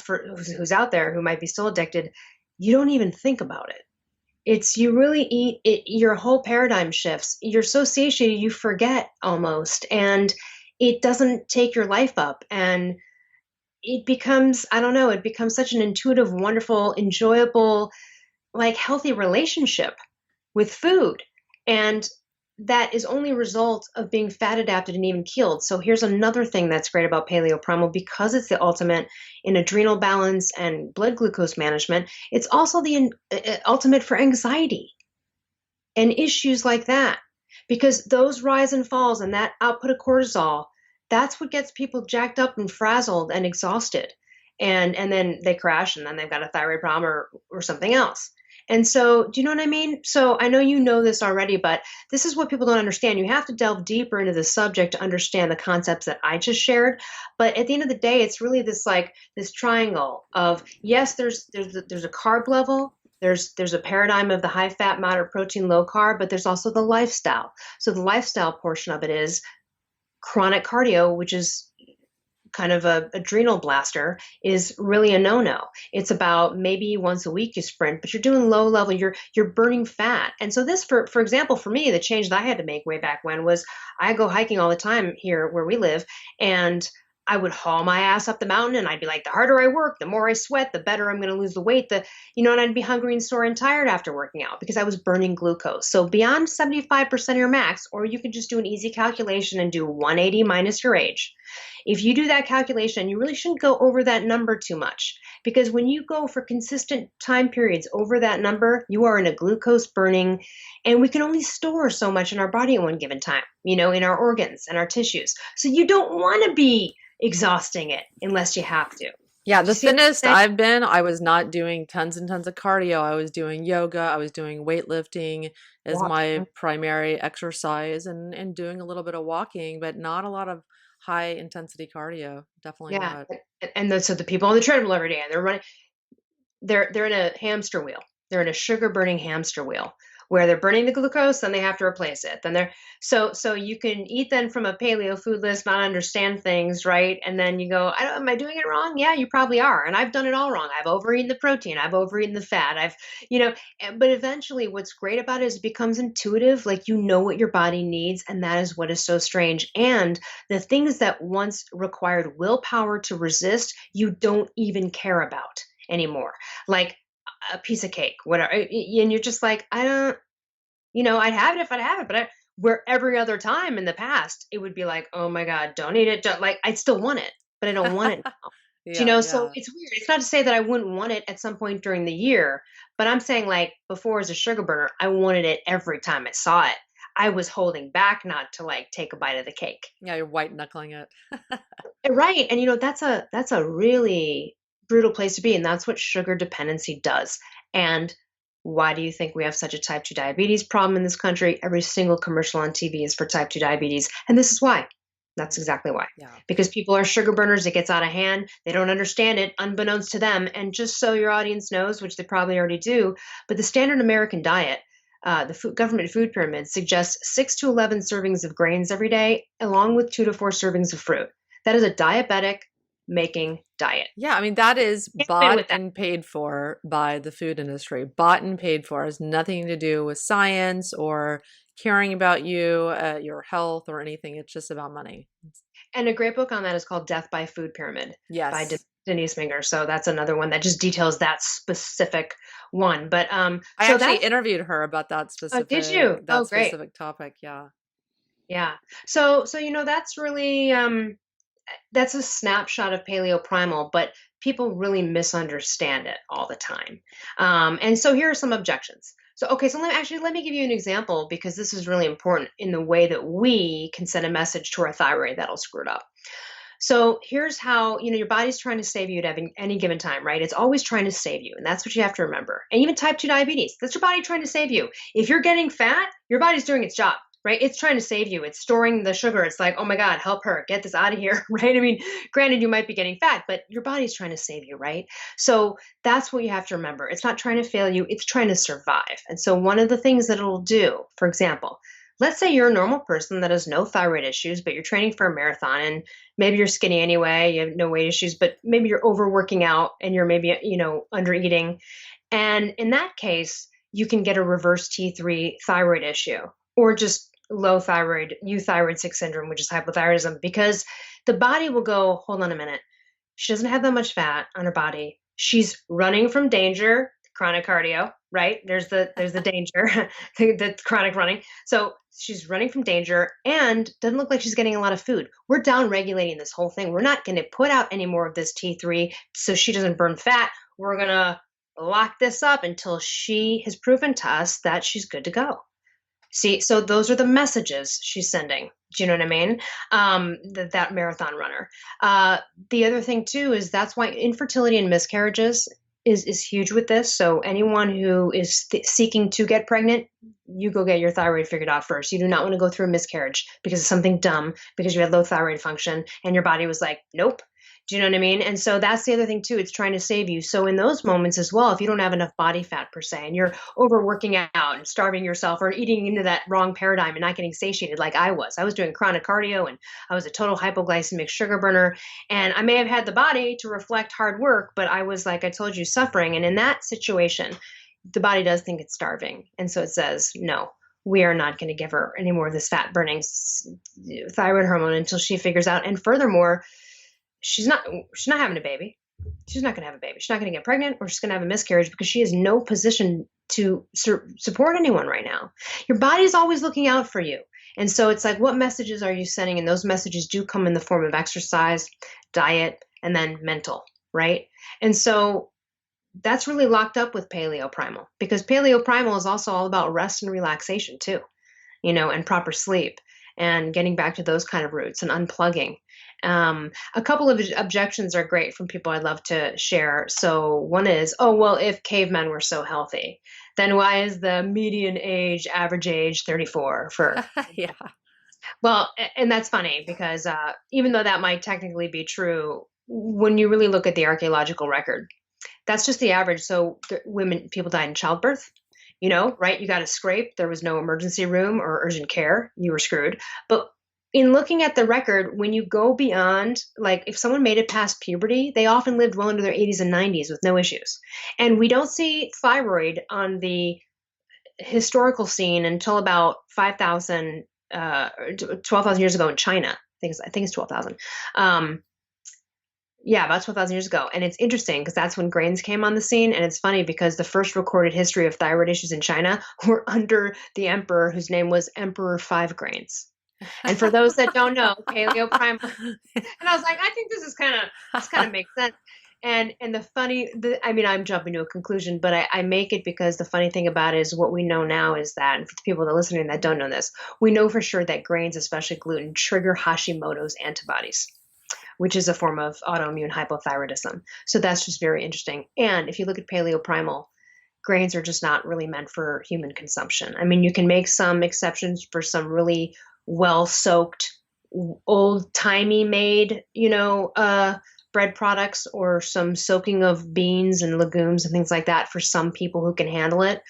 for who's out there who might be still addicted, you don't even think about it. It's you really eat it, your whole paradigm shifts. You're so satiated, you forget almost, and it doesn't take your life up. And it becomes, I don't know, it becomes such an intuitive, wonderful, enjoyable, like healthy relationship with food. And that is only a result of being fat adapted and even keeled. So here's another thing that's great about Paleo Primal, because it's the ultimate in adrenal balance and blood glucose management. It's also the ultimate for anxiety and issues like that, because those rise and falls and that output of cortisol, that's what gets people jacked up and frazzled and exhausted. and then they crash and then they've got a thyroid problem or something else. And so, do you know what I mean? So I know you know this already, but this is what people don't understand. You have to delve deeper into the subject to understand the concepts that I just shared. But at the end of the day, it's really this like this triangle of yes, there's a carb level, there's a paradigm of the high fat, moderate protein, low carb, but there's also the lifestyle. So the lifestyle portion of it is chronic cardio, which is kind of a adrenal blaster, is really a no-no. It's about maybe once a week you sprint, but you're doing low level, you're burning fat. And so this, for example, for me, the change that I had to make way back when was I go hiking all the time here where we live, and I would haul my ass up the mountain and I'd be like, the harder I work, the more I sweat, the better I'm going to lose the weight, and I'd be hungry and sore and tired after working out because I was burning glucose. So beyond 75% of your max, or you can just do an easy calculation and do 180 minus your age. If you do that calculation, you really shouldn't go over that number too much, because when you go for consistent time periods over that number, you are in a glucose burning, and we can only store so much in our body at one given time, in our organs and our tissues. So you don't want to be exhausting it unless you have to. Yeah, Do you the see what I'm thinnest saying? I've been, I was not doing tons and tons of cardio. I was doing yoga, I was doing weightlifting as my Walking. primary exercise and doing a little bit of walking, but not a lot of high intensity cardio. Definitely Yeah. not. So the people on the treadmill every day and they're running, they're in a hamster wheel. They're in a sugar burning hamster wheel where they're burning the glucose, then they have to replace it. Then they're so you can eat then from a paleo food list, not understand things, right? And then you go, am I doing it wrong? Yeah, you probably are. And I've done it all wrong. I've overeaten the protein, I've overeaten the fat, but eventually what's great about it is it becomes intuitive, like you know what your body needs, and that is what is so strange. And the things that once required willpower to resist, you don't even care about anymore, like a piece of cake, whatever. And you're just like, I don't, I'd have it if I'd have it, but where every other time in the past, it would be like, oh my God, don't eat it. Like, I'd still want it, but I don't want it now. Yeah, So yeah. it's weird. It's not to say that I wouldn't want it at some point during the year, but I'm saying like before as a sugar burner, I wanted it every time I saw it. I was holding back not to like take a bite of the cake. Yeah, you're white knuckling it. Right. And that's a really brutal place to be. And that's what sugar dependency does. And why do you think we have such a type 2 diabetes problem in this country? Every single commercial on TV is for type 2 diabetes. And this is why. That's exactly why. Yeah. Because people are sugar burners. It gets out of hand. They don't understand it, unbeknownst to them. And just so your audience knows, which they probably already do, but the standard American diet, government food pyramid suggests 6 to 11 servings of grains every day, along with 2 to 4 servings of fruit. That is a diabetic making diet. Yeah, I mean, that is Can't win bought with that. and paid for by the food industry. Bought and paid for has nothing to do with science or caring about you, your health, or anything. It's just about money. And a great book on that is called Death by Food Pyramid by Yes. Denise Minger. So that's another one that just details that specific one. But I so actually that's interviewed her about oh, did you? Oh, that great. specific topic. Yeah. Yeah. So that's really that's a snapshot of paleo primal, but people really misunderstand it all the time. And so here are some objections. So okay, so let me give you an example because this is really important in the way that we can send a message to our thyroid that'll screw it up. So here's how, your body's trying to save you at any given time, right? It's always trying to save you. And that's what you have to remember. And even type 2 diabetes, that's your body trying to save you. If you're getting fat, your body's doing its job, right? It's trying to save you. It's storing the sugar. It's like, oh my God, help her, get this out of here, right? I mean, granted, you might be getting fat, but your body's trying to save you, right? So that's what you have to remember. It's not trying to fail you, it's trying to survive. And so one of the things that it'll do, for example, let's say you're a normal person that has no thyroid issues, but you're training for a marathon and maybe you're skinny anyway, you have no weight issues, but maybe you're overworking out and you're maybe, under eating. And in that case, you can get a reverse T3 thyroid issue or just low thyroid, euthyroid 6 syndrome, which is hypothyroidism, because the body will go, hold on a minute. She doesn't have that much fat on her body. She's running from danger, chronic cardio, right? There's the danger, the chronic running. So she's running from danger and doesn't look like she's getting a lot of food. We're down regulating this whole thing. We're not going to put out any more of this T3 so she doesn't burn fat. We're going to lock this up until she has proven to us that she's good to go. See, so those are the messages she's sending. Do you know what I mean? That marathon runner. Uh, the other thing too is that's why infertility and miscarriages is huge with this. So anyone who is seeking to get pregnant, you go get your thyroid figured out first. You do not want to go through a miscarriage because of something dumb, because you had low thyroid function and your body was like, nope. Do you know what I mean? And so that's the other thing too. It's trying to save you. So in those moments as well, if you don't have enough body fat per se, and you're overworking out and starving yourself or eating into that wrong paradigm and not getting satiated like I was doing chronic cardio and I was a total hypoglycemic sugar burner. And I may have had the body to reflect hard work, but I was, like I told you, suffering. And in that situation, the body does think it's starving. And so it says, no, we are not going to give her any more of this fat burning thyroid hormone until she figures out. And furthermore, she's not having a baby. She's not going to have a baby. She's not going to get pregnant, or she's going to have a miscarriage because she has no position to support anyone right now. Your body's always looking out for you. And so it's like, what messages are you sending? And those messages do come in the form of exercise, diet, and then mental, right? And so that's really locked up with Paleo Primal, because Paleo Primal is also all about rest and relaxation too, and proper sleep and getting back to those kind of roots and unplugging. A couple of objections are great from people I'd love to share. So one is, oh, well, if cavemen were so healthy, then why is the median age, average age 34 for? Yeah. Well, and that's funny because even though that might technically be true, when you really look at the archaeological record, that's just the average. So people died in childbirth, right? You got a scrape. There was no emergency room or urgent care. You were screwed. But in looking at the record, when you go beyond, like if someone made it past puberty, they often lived well into their 80s and 90s with no issues. And we don't see thyroid on the historical scene until about 5,000, 12,000 years ago in China. I think it's 12,000. Yeah, about 12,000 years ago. And it's interesting because that's when grains came on the scene. And it's funny because the first recorded history of thyroid issues in China were under the emperor whose name was Emperor Five Grains. And for those that don't know, Paleo Primal. And I was like, I think this kind of makes sense. And I'm jumping to a conclusion, but I make it because the funny thing about it is what we know now is that, and for the people that are listening that don't know this, we know for sure that grains, especially gluten, trigger Hashimoto's antibodies, which is a form of autoimmune hypothyroidism. So that's just very interesting. And if you look at Paleo Primal, grains are just not really meant for human consumption. I mean, you can make some exceptions for some really well-soaked, old-timey made, bread products, or some soaking of beans and legumes and things like that for some people who can handle it.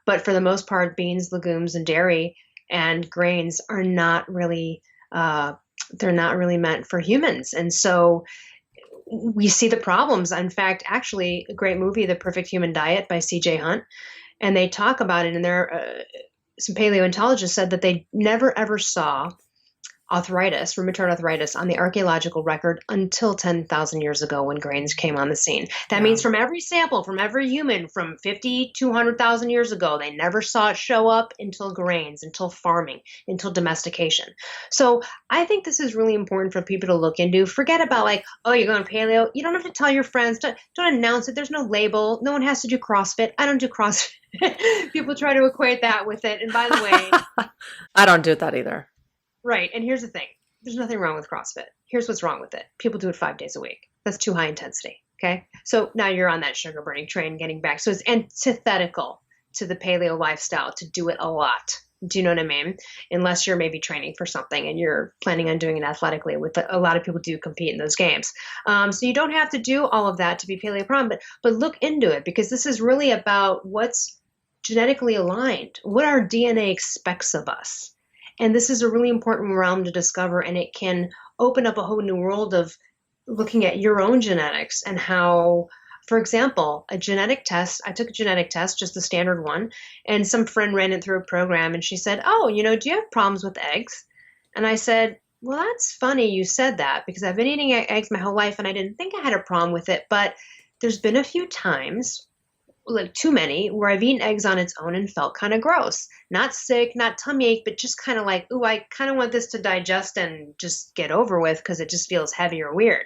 But for the most part, beans, legumes, and dairy and grains are not really they're not really meant for humans. And so we see the problems. In fact, actually, a great movie, The Perfect Human Diet by C.J. Hunt, and they talk about it in there. Some paleontologists said that they never ever saw rheumatoid arthritis on the archaeological record until 10,000 years ago when grains came on the scene. That means from every sample, from every human from 50 to 100,000 years ago, they never saw it show up until grains, until farming, until domestication. So I think this is really important for people to look into. Forget about like, oh, you're going paleo. You don't have to tell your friends. Don't announce it. There's no label. No one has to do CrossFit. I don't do CrossFit. People try to equate that with it. And by the way, I don't do that either. Right. And here's the thing. There's nothing wrong with CrossFit. Here's what's wrong with it. People do it 5 days a week. That's too high intensity. Okay. So now you're on that sugar burning train getting back. So it's antithetical to the paleo lifestyle to do it a lot. Do you know what I mean? Unless you're maybe training for something and you're planning on doing it athletically, with a lot of people do compete in those games. So you don't have to do all of that to be paleo prone, but look into it, because this is really about what's genetically aligned, what our DNA expects of us. And this is a really important realm to discover, and it can open up a whole new world of looking at your own genetics and how, for example, a genetic test. I took a genetic test, just the standard one, and some friend ran it through a program, and she said, oh, do you have problems with eggs? And I said, well, that's funny you said that, because I've been eating eggs my whole life, and I didn't think I had a problem with it. But there's been a few times like too many, where I've eaten eggs on its own and felt kind of gross. Not sick, not tummy ache, but just kind of like, ooh, I kind of want this to digest and just get over with because it just feels heavy or weird.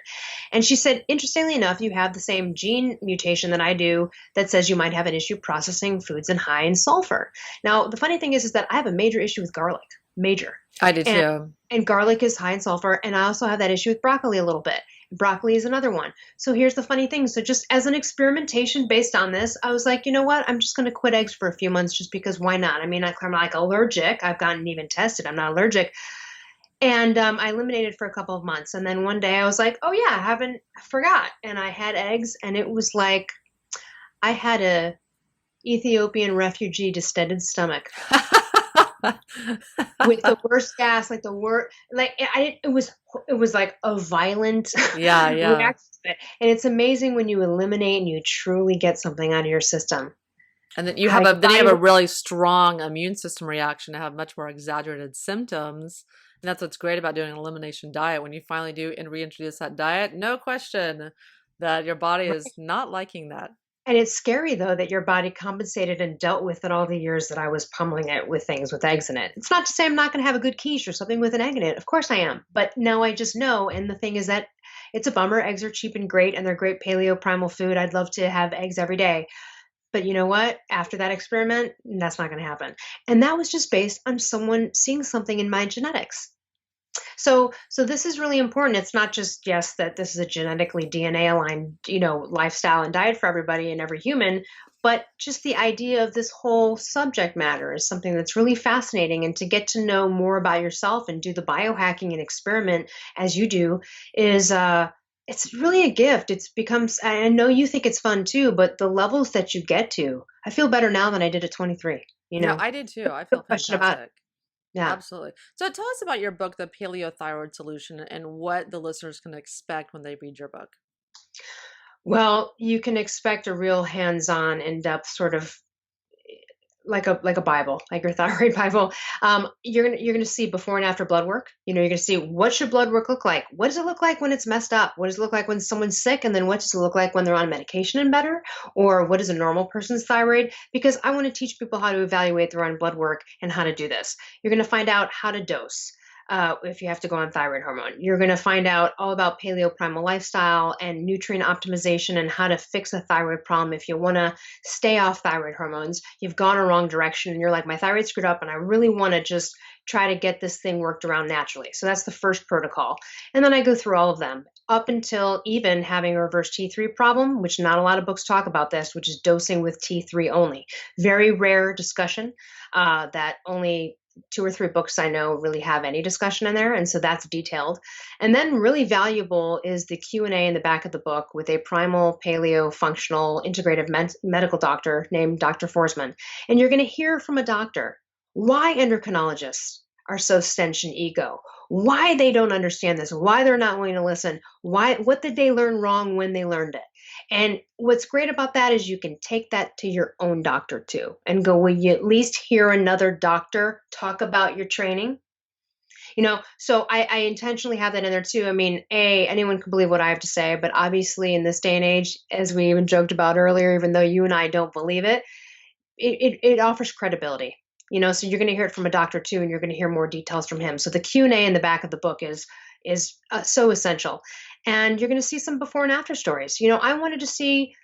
And she said, interestingly enough, you have the same gene mutation that I do that says you might have an issue processing foods and high in sulfur. Now, the funny thing is that I have a major issue with garlic, major. I did And too. and garlic is high in sulfur, and I also have that issue with broccoli a little bit. Broccoli is another one. So here's the funny thing. So just as an experimentation based on this, I was like, you know what? I'm just going to quit eggs for a few months just because why not? I mean, I'm like allergic. I've gotten even tested. I'm not allergic. And I eliminated for a couple of months. And then one day I was like, oh yeah, I forgot. And I had eggs and it was like I had a Ethiopian refugee distended stomach with the worst gas, like the worst, like it was like a violent Yeah, yeah. reaction to it. And it's amazing when you eliminate and you truly get something out of your system. And then How your you have body, a really strong immune system reaction to have much more exaggerated symptoms. And that's what's great about doing an elimination diet. When you finally do and reintroduce that diet, no question that your body is not liking that. and it's scary though that your body compensated and dealt with it all the years that I was pummeling it with things with eggs in it. It's not to say I'm not going to have a good quiche or something with an egg in it. Of course I am. But now I just know. And the thing is that it's a bummer. Eggs are cheap and great, and they're great paleo primal food. I'd love to have eggs every day. But you know what? After that experiment, that's not going to happen. And that was just based on someone seeing something in my genetics. So this is really important. It's not just yes that this is a genetically DNA aligned, lifestyle and diet for everybody and every human, but just the idea of this whole subject matter is something that's really fascinating. And to get to know more about yourself and do the biohacking and experiment as you do is it's really a gift. It's becomes I know you think it's fun too, but the levels that you get to, I feel better now than I did at 23, Yeah, I did too. I No feel question about fantastic. yeah. Absolutely. So tell us about your book, The Paleo Thyroid Solution, and what the listeners can expect when they read your book. Well, you can expect a real hands-on, in-depth sort of like a Bible, like your thyroid Bible. You're gonna see before and after blood work. You're gonna see what should blood work look like. What does it look like when it's messed up? What does it look like when someone's sick? And then what does it look like when they're on medication and better? Or what is a normal person's thyroid? Because I want to teach people how to evaluate their own blood work and how to do this. You're gonna find out how to dose. If you have to go on thyroid hormone, you're going to find out all about paleo primal lifestyle and nutrient optimization and how to fix a thyroid problem. If you want to stay off thyroid hormones, you've gone a wrong direction and you're like, my thyroid's screwed up and I really want to just try to get this thing worked around naturally. So that's the first protocol. And then I go through all of them up until even having a reverse T3 problem, which not a lot of books talk about this, which is dosing with T3 only. Very rare discussion that only two or three books I know really have any discussion in there. And so that's detailed. And then really valuable is the Q&A in the back of the book with a primal paleo functional integrative medical doctor named Dr. Forsman. And you're going to hear from a doctor why endocrinologists are so stench and ego, why they don't understand this, why they're not willing to listen, what did they learn wrong when they learned it. And what's great about that is you can take that to your own doctor too and go, will you at least hear another doctor talk about your training? So I intentionally have that in there too. I mean, anyone can believe what I have to say, but obviously in this day and age, as we even joked about earlier, even though you and I don't believe it, it offers credibility. So you're going to hear it from a doctor too, and you're going to hear more details from him. So the Q&A in the back of the book is so essential. And you're going to see some before and after stories. I wanted to see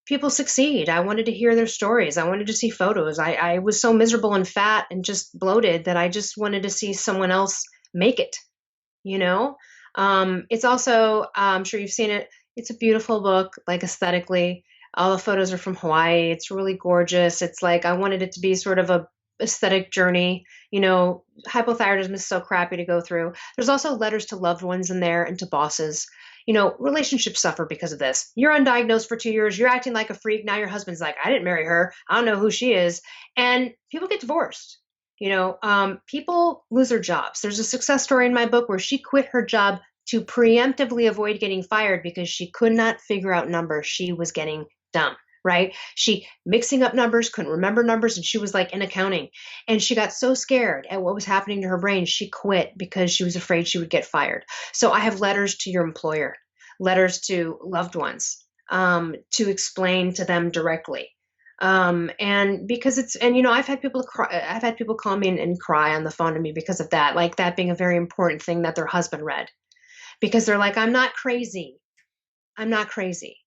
people succeed. I wanted to hear their stories. I wanted to see photos. I was so miserable and fat and just bloated that I just wanted to see someone else make it, you know? It's also, I'm sure you've seen it. It's a beautiful book, like aesthetically. All the photos are from Hawaii. It's really gorgeous. It's like, I wanted it to be sort of a aesthetic journey. Hypothyroidism is so crappy to go through. There's also letters to loved ones in there and to bosses. Relationships suffer because of this. You're undiagnosed for 2 years. You're acting like a freak. Now your husband's like, I didn't marry her. I don't know who she is. And people get divorced. People lose their jobs. There's a success story in my book where she quit her job to preemptively avoid getting fired because she could not figure out numbers. She was getting dumb, right? She mixing up numbers, couldn't remember numbers, and she was like in accounting. And she got so scared at what was happening to her brain, she quit because she was afraid she would get fired. So I have letters to your employer, letters to loved ones, to explain to them directly And because I've had people cry, I've had people call me and cry on the phone to me because of that, like that being a very important thing that their husband read, because they're like, I'm not crazy. I'm not crazy.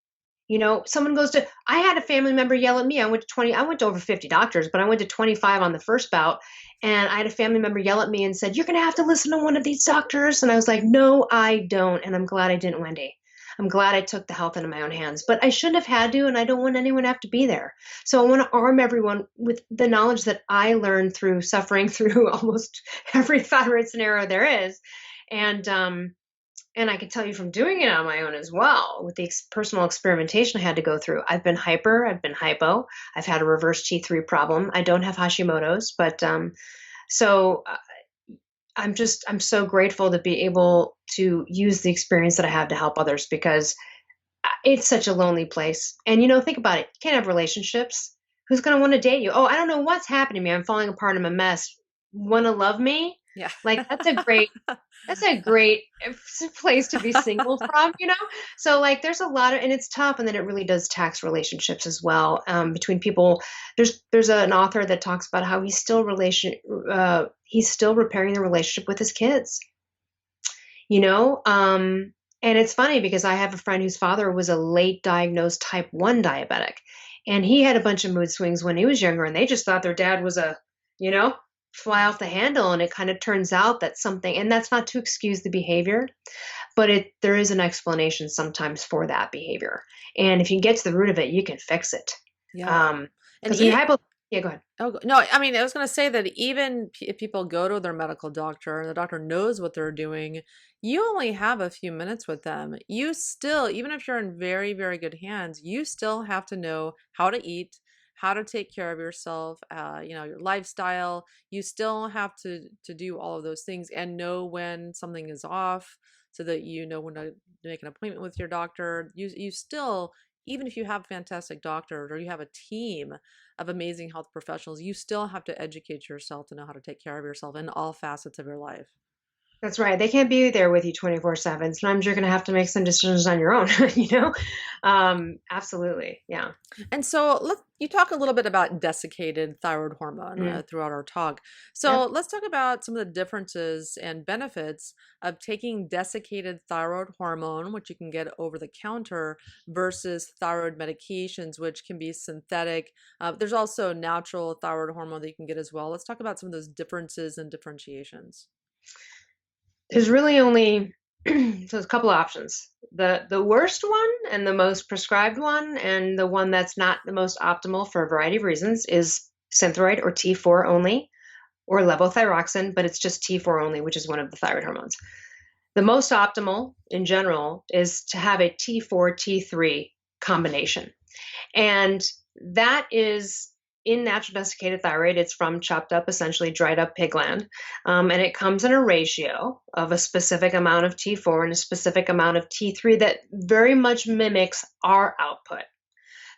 Someone goes to, I had a family member yell at me. I went to over 50 doctors, but I went to 25 on the first bout. And I had a family member yell at me and said, you're going to have to listen to one of these doctors. And I was like, no, I don't. And I'm glad I didn't, Wendy. I'm glad I took the health into my own hands, but I shouldn't have had to, and I don't want anyone to have to be there. So I want to arm everyone with the knowledge that I learned through suffering through almost every thyroid scenario there is. And, and I can tell you from doing it on my own as well, with the personal experimentation I had to go through. I've been hyper, I've been hypo, I've had a reverse T3 problem. I don't have Hashimoto's, but so I'm so grateful to be able to use the experience that I have to help others, because it's such a lonely place. And think about it. You can't have relationships. Who's going to want to date you? Oh, I don't know what's happening to me. I'm falling apart. I'm a mess. Want to love me? Yeah. Like that's a great place to be single from. So like there's a lot of, and it's tough. And then it really does tax relationships as well, between people. There's an author that talks about how he's still repairing the relationship with his kids, you know? And it's funny because I have a friend whose father was a late diagnosed type 1 diabetic, and he had a bunch of mood swings when he was younger, and they just thought their dad was you know, fly off the handle. And it kind of turns out that something, and that's not to excuse the behavior, but there is an explanation sometimes for that behavior. And if you get to the root of it, you can fix it. Yeah. And Because when you yeah, go ahead. Oh, no, I mean, I was going to say that even if people go to their medical doctor and the doctor knows what they're doing, you only have a few minutes with them. You still, even if you're in very, very good hands, you still have to know how to eat, how to take care of yourself, your lifestyle. You still have to do all of those things and know when something is off, so that you know when to make an appointment with your doctor. You still, even if you have fantastic doctors or you have a team of amazing health professionals, you still have to educate yourself to know how to take care of yourself in all facets of your life. That's right. They can't be there with you 24/7. Sometimes you're going to have to make some decisions on your own, you know? Absolutely. Yeah. And so you talk a little bit about desiccated thyroid hormone Mm. throughout our talk. So Yep. let's talk about some of the differences and benefits of taking desiccated thyroid hormone, which you can get over the counter, versus thyroid medications, which can be synthetic. There's also natural thyroid hormone that you can get as well. Let's talk about some of those differences and differentiations. There's really only so there's a couple of options. The worst one and the most prescribed one, and the one that's not the most optimal for a variety of reasons, is Synthroid, or T4 only, or levothyroxine, but it's just T4 only, which is one of the thyroid hormones. The most optimal in general is to have a T4 T3 combination. And that is in natural desiccated thyroid. It's from chopped up, essentially dried up pig land. And it comes in a ratio of a specific amount of T4 and a specific amount of T3 that very much mimics our output.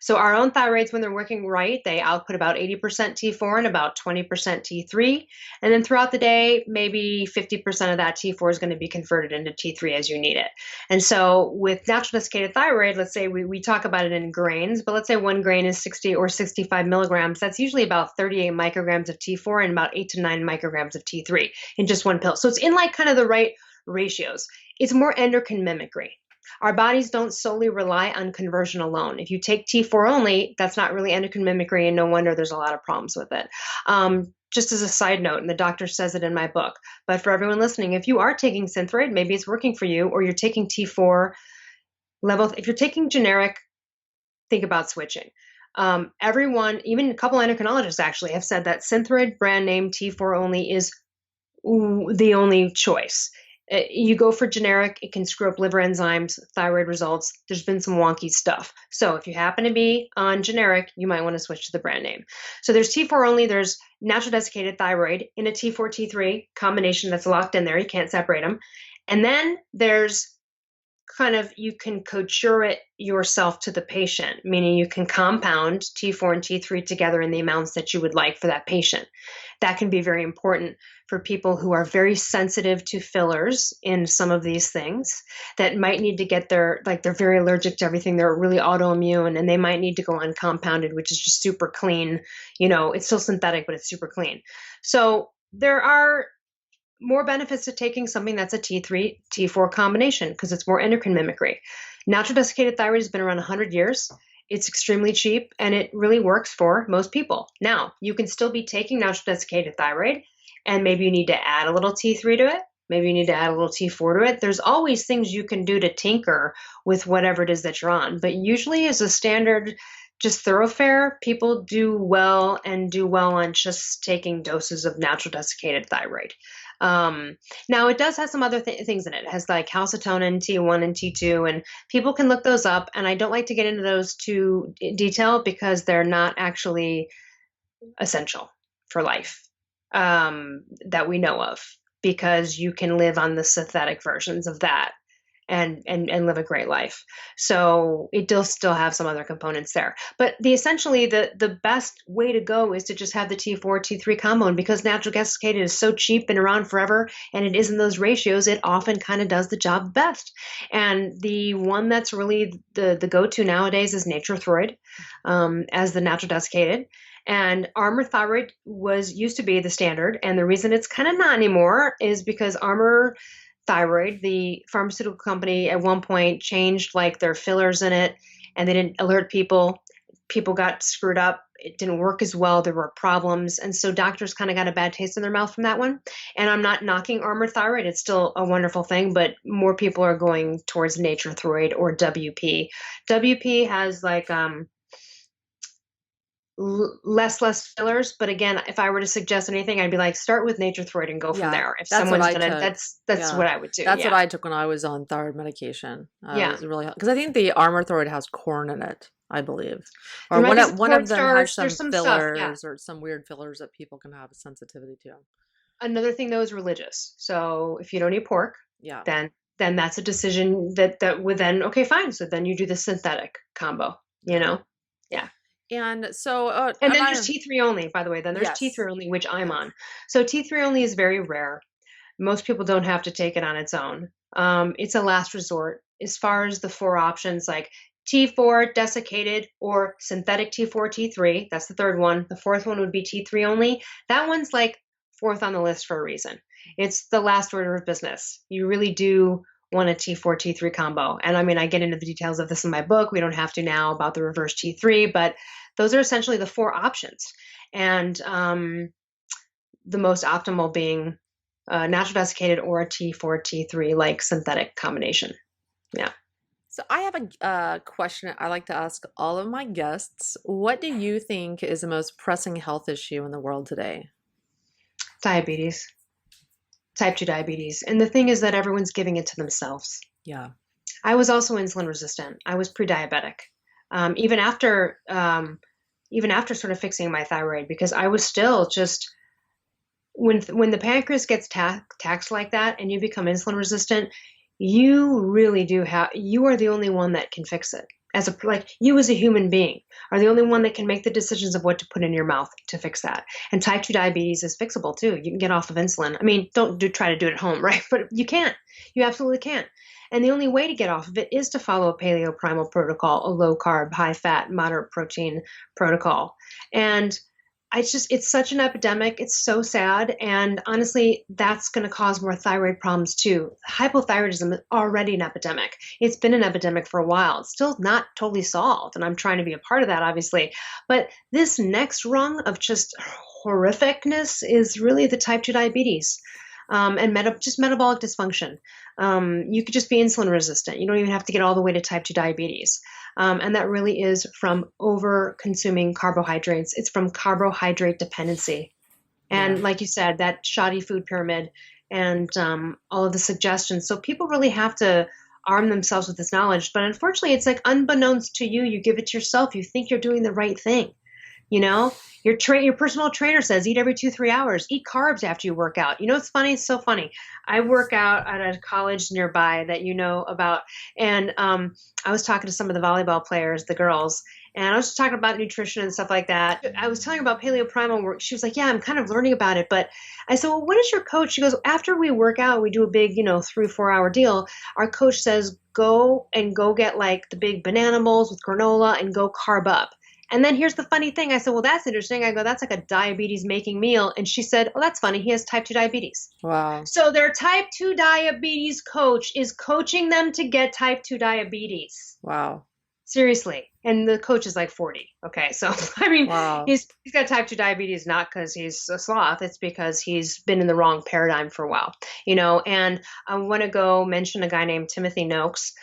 So our own thyroids, when they're working right, they output about 80% T4 and about 20% T3. And then throughout the day, maybe 50% of that T4 is going to be converted into T3 as you need it. And so with natural desiccated thyroid, let's say we talk about it in grains, but let's say one grain is 60 or 65 milligrams. That's usually about 38 micrograms of T4 and about 8 to 9 micrograms of T3 in just one pill. So it's in like kind of the right ratios. It's more endocrine mimicry. Our bodies don't solely rely on conversion alone. If you take T4 only, that's not really endocrine mimicry, and no wonder there's a lot of problems with it. Just as a side note, and the doctor says it in my book, but for everyone listening, if you are taking Synthroid, maybe it's working for you, or you're taking T4 level. If you're taking generic, think about switching. Everyone, even a couple endocrinologists actually, have said that Synthroid brand name T4 only is the only choice. You go for generic, it can screw up liver enzymes, thyroid results. There's been some wonky stuff. So if you happen to be on generic, you might want to switch to the brand name. So there's T4 only, there's natural desiccated thyroid in a T4, T3 combination that's locked in there. You can't separate them. And then there's you can couture it yourself to the patient, meaning you can compound T4 and T3 together in the amounts that you would like for that patient. That can be very important for people who are very sensitive to fillers in some of these things, that might need to get they're very allergic to everything. They're really autoimmune and they might need to go uncompounded, which is just super clean. It's still synthetic, but it's super clean. So there are more benefits to taking something that's a T3, T4 combination because it's more endocrine mimicry. Natural desiccated thyroid has been around 100 years. It's extremely cheap and it really works for most people. Now, you can still be taking natural desiccated thyroid and maybe you need to add a little T3 to it. Maybe you need to add a little T4 to it. There's always things you can do to tinker with whatever it is that you're on. But usually as a standard, just thoroughfare, people do well on just taking doses of natural desiccated thyroid. Now it does have some other things in it. It has like calcitonin, T1 and T2, and people can look those up. And I don't like to get into those too detail because they're not actually essential for life, that we know of, because you can live on the synthetic versions of that and live a great life. So it does still have some other components there. But essentially the best way to go is to just have the T4, T3 combo. And because natural desiccated is so cheap and around forever, and it is in those ratios, it often kind of does the job best. And the one that's really the go-to nowadays is Nature-Throid, as the natural desiccated. And Armour Thyroid used to be the standard. And the reason it's kind of not anymore is because Armour Thyroid, the pharmaceutical company, at one point changed like their fillers in it, and they didn't alert people. People got screwed up. It didn't work as well. There were problems. And so doctors kind of got a bad taste in their mouth from that one. And I'm not knocking Armour Thyroid. It's still a wonderful thing, but more people are going towards Nature-Throid or WP. WP has like less fillers, but again, if I were to suggest anything, I'd be like, start with Nature-Throid and go from there. If someone's gonna, that's what I would do. That's what I took when I was on thyroid medication. Yeah, it was really, because I think the Armour Thyroid has corn in it, I believe, or one of them has some fillers, stuff, or some weird fillers that people can have a sensitivity to. Another thing though is religious. So if you don't eat pork, yeah, then that's a decision that would then, okay, fine. So then you do the synthetic combo. Yeah. And so, and then there's T3 only, by the way. Then there's yes. T3 only, which I'm on. So T3 only is very rare. Most people don't have to take it on its own. It's a last resort. As far as the four options, like T4 desiccated or synthetic T4, T3, that's the third one. The fourth one would be T3 only. That one's like fourth on the list for a reason. It's the last order of business. You really do want a T4, T3 combo. And I mean, I get into the details of this in my book. We don't have to now about the reverse T3, but those are essentially the four options. And the most optimal being natural desiccated or a T4, T3 like synthetic combination. Yeah. So I have a question I like to ask all of my guests. What do you think is the most pressing health issue in the world today? Diabetes. Type 2 diabetes. And the thing is that everyone's giving it to themselves. Yeah. I was also insulin resistant. I was pre-diabetic. Even after sort of fixing my thyroid, because I was still just, when the pancreas gets taxed like that and you become insulin resistant, you really you are the only one that can fix it. You as a human being are the only one that can make the decisions of what to put in your mouth to fix that. And type 2 diabetes is fixable too. You can get off of insulin. I mean, don't try to do it at home, right? But you can. You absolutely can. And the only way to get off of it is to follow a paleo primal protocol, a low carb, high fat, moderate protein protocol. And it's such an epidemic. It's so sad. And honestly, that's going to cause more thyroid problems too. Hypothyroidism is already an epidemic. It's been an epidemic for a while. It's still not totally solved. And I'm trying to be a part of that, obviously. But this next rung of just horrificness is really the type 2 diabetes. And just metabolic dysfunction. You could just be insulin resistant. You don't even have to get all the way to type 2 diabetes. And that really is from over consuming carbohydrates. It's from carbohydrate dependency. And like you said, that shoddy food pyramid and all of the suggestions. So people really have to arm themselves with this knowledge. But unfortunately, it's like unbeknownst to you, you give it to yourself. You think you're doing the right thing. You know, your personal trainer says eat every 2-3 hours, eat carbs after you work out. You know, it's funny. It's so funny. I work out at a college nearby that you know about. And I was talking to some of the volleyball players, the girls, and I was just talking about nutrition and stuff like that. I was telling her about paleo primal work. She was like, yeah, I'm kind of learning about it. But I said, well, what is your coach? She goes, after we work out, we do a big, 3-4 hour deal. Our coach says, go get like the big banana bowls with granola and go carb up. And then here's the funny thing. I said, well, that's interesting. I go, that's like a diabetes making meal. And she said, oh, that's funny. He has type 2 diabetes. Wow. So their type 2 diabetes coach is coaching them to get type 2 diabetes. Wow. Seriously. And the coach is like 40. Okay. So, I mean, Wow. he's got type 2 diabetes, not because he's a sloth. It's because he's been in the wrong paradigm for a while, and I want to go mention a guy named Timothy Noakes.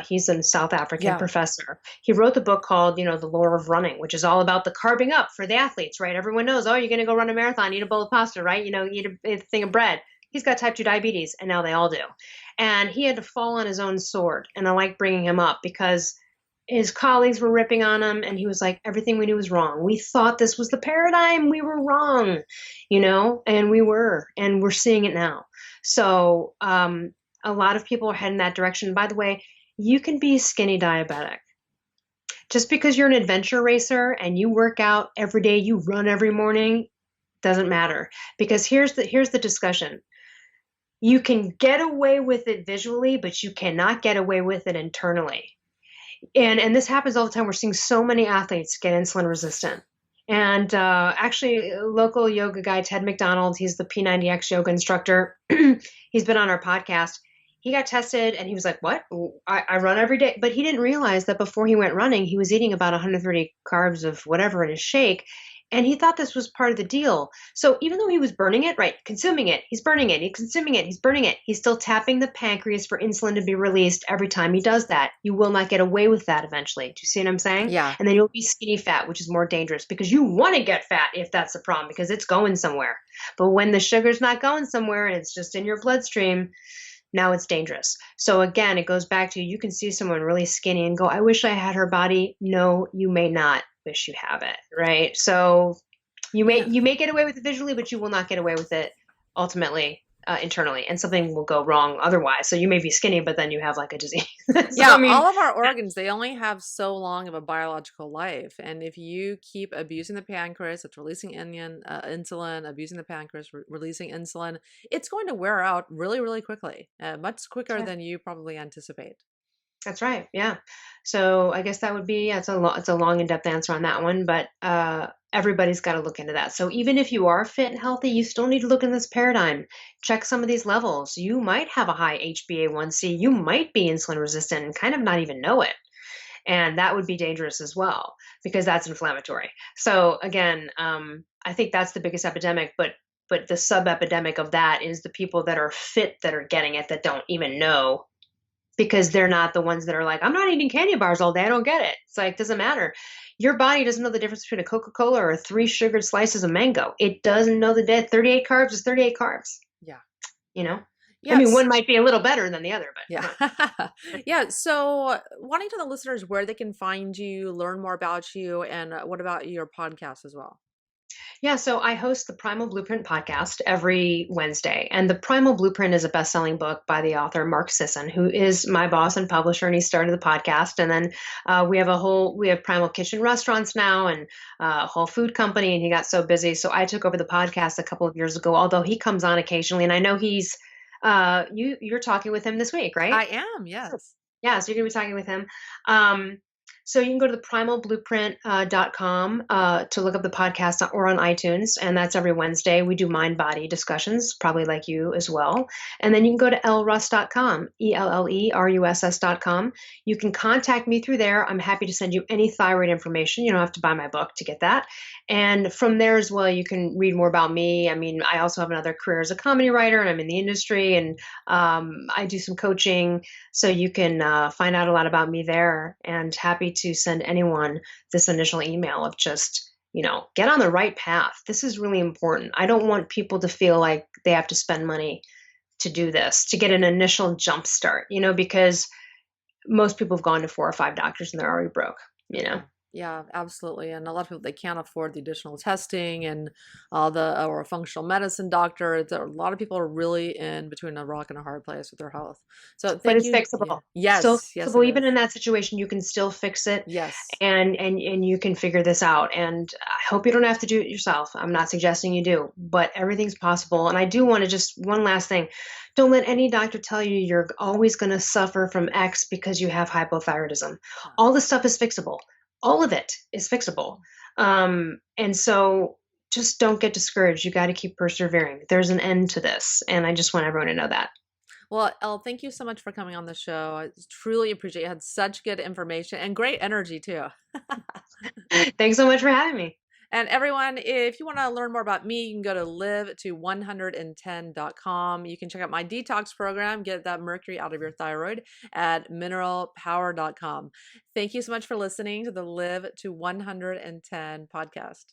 He's a South African professor. He wrote the book called, The Lore of Running, which is all about the carbing up for the athletes, right? Everyone knows, oh, you're going to go run a marathon, eat a bowl of pasta, right? Eat a thing of bread. He's got type 2 diabetes, and now they all do. And he had to fall on his own sword. And I like bringing him up because his colleagues were ripping on him, and he was like, everything we knew was wrong. We thought this was the paradigm. We were wrong, and we were, and we're seeing it now. So a lot of people are heading that direction. By the way, you can be skinny diabetic. Just because you're an adventure racer and you work out every day, you run every morning, doesn't matter. Because here's the discussion. You can get away with it visually, but you cannot get away with it internally. And this happens all the time. We're seeing so many athletes get insulin resistant. And actually, a local yoga guy, Ted McDonald, he's the P90X yoga instructor. He's been on our podcast. He got tested and he was like, what? I run every day. But he didn't realize that before he went running, he was eating about 130 carbs of whatever in his shake. And he thought this was part of the deal. So even though he was burning it, right, consuming it, he's burning it, he's consuming it, he's burning it, he's still tapping the pancreas for insulin to be released every time he does that. You will not get away with that eventually. Do you see what I'm saying? Yeah. And then you'll be skinny fat, which is more dangerous because you want to get fat if that's the problem because it's going somewhere. But when the sugar's not going somewhere and it's just in your bloodstream, now it's dangerous. So again, it goes back to you can see someone really skinny and go, I wish I had her body. No, you may not wish you have it, right? So you may get away with it visually, but you will not get away with it ultimately internally, and something will go wrong otherwise. So you may be skinny, but then you have like a disease. So, all of our organs, they only have so long of a biological life. And if you keep abusing the pancreas, it's releasing insulin, abusing the pancreas, releasing insulin, it's going to wear out really, really quickly, much quicker than you probably anticipate. That's right. Yeah. So I guess that would be, it's a long in-depth answer on that one, but everybody's got to look into that. So even if you are fit and healthy, you still need to look in this paradigm. Check some of these levels. You might have a high HbA1c. You might be insulin resistant and kind of not even know it. And that would be dangerous as well because that's inflammatory. So again, I think that's the biggest epidemic, but the sub-epidemic of that is the people that are fit that are getting it that don't even know, because they're not the ones that are like, I'm not eating candy bars all day. I don't get it. It's like, doesn't matter. Your body doesn't know the difference between a Coca-Cola or 3 sugared slices of mango. It doesn't know the 38 carbs is 38 carbs. Yeah. Yes. I mean, one might be a little better than the other, but yeah. Yeah. So wanting to the listeners where they can find you, learn more about you, and what about your podcast as well? Yeah, so I host the Primal Blueprint podcast every Wednesday. And the Primal Blueprint is a best-selling book by the author Mark Sisson, who is my boss and publisher, and he started the podcast. And then we have Primal Kitchen restaurants now and a whole food company, and he got so busy. So I took over the podcast a couple of years ago, although he comes on occasionally. And I know he's, you're talking with him this week, right? I am, yes. Yeah, so you're going to be talking with him. So you can go to the primalblueprint.com to look up the podcast or on iTunes, and that's every Wednesday. We do mind-body discussions, probably like you as well. And then you can go to elleruss.com, ELLERUSS.com. You can contact me through there. I'm happy to send you any thyroid information. You don't have to buy my book to get that. And from there as well, you can read more about me. I mean, I also have another career as a comedy writer, and I'm in the industry, and I do some coaching. So you can find out a lot about me there, and happy to send anyone this initial email of just, get on the right path. This is really important. I don't want people to feel like they have to spend money to do this, to get an initial jump start, because most people have gone to 4 or 5 doctors and they're already broke, Yeah, absolutely. And a lot of people, they can't afford the additional testing and all the, or a functional medicine doctor. A lot of people are really in between a rock and a hard place with their health. So But thank it's you. Yeah. fixable. Still Yes, yes, it fixable. Even is. in that situation, you can still fix it, Yes. and you can figure this out. And I hope you don't have to do it yourself. I'm not suggesting you do, but everything's possible. And I do want to just one last thing. Don't let any doctor tell you you're always going to suffer from X because you have hypothyroidism. Yeah. All this stuff is fixable. All of it is fixable. And so just don't get discouraged. You got to keep persevering. There's an end to this. And I just want everyone to know that. Well, Elle, thank you so much for coming on the show. I truly appreciate it. You had such good information and great energy too. Thanks so much for having me. And everyone, if you want to learn more about me, you can go to live to 110.com. You can check out my detox program, get that mercury out of your thyroid at mineralpower.com. Thank you so much for listening to the Live to 110 podcast.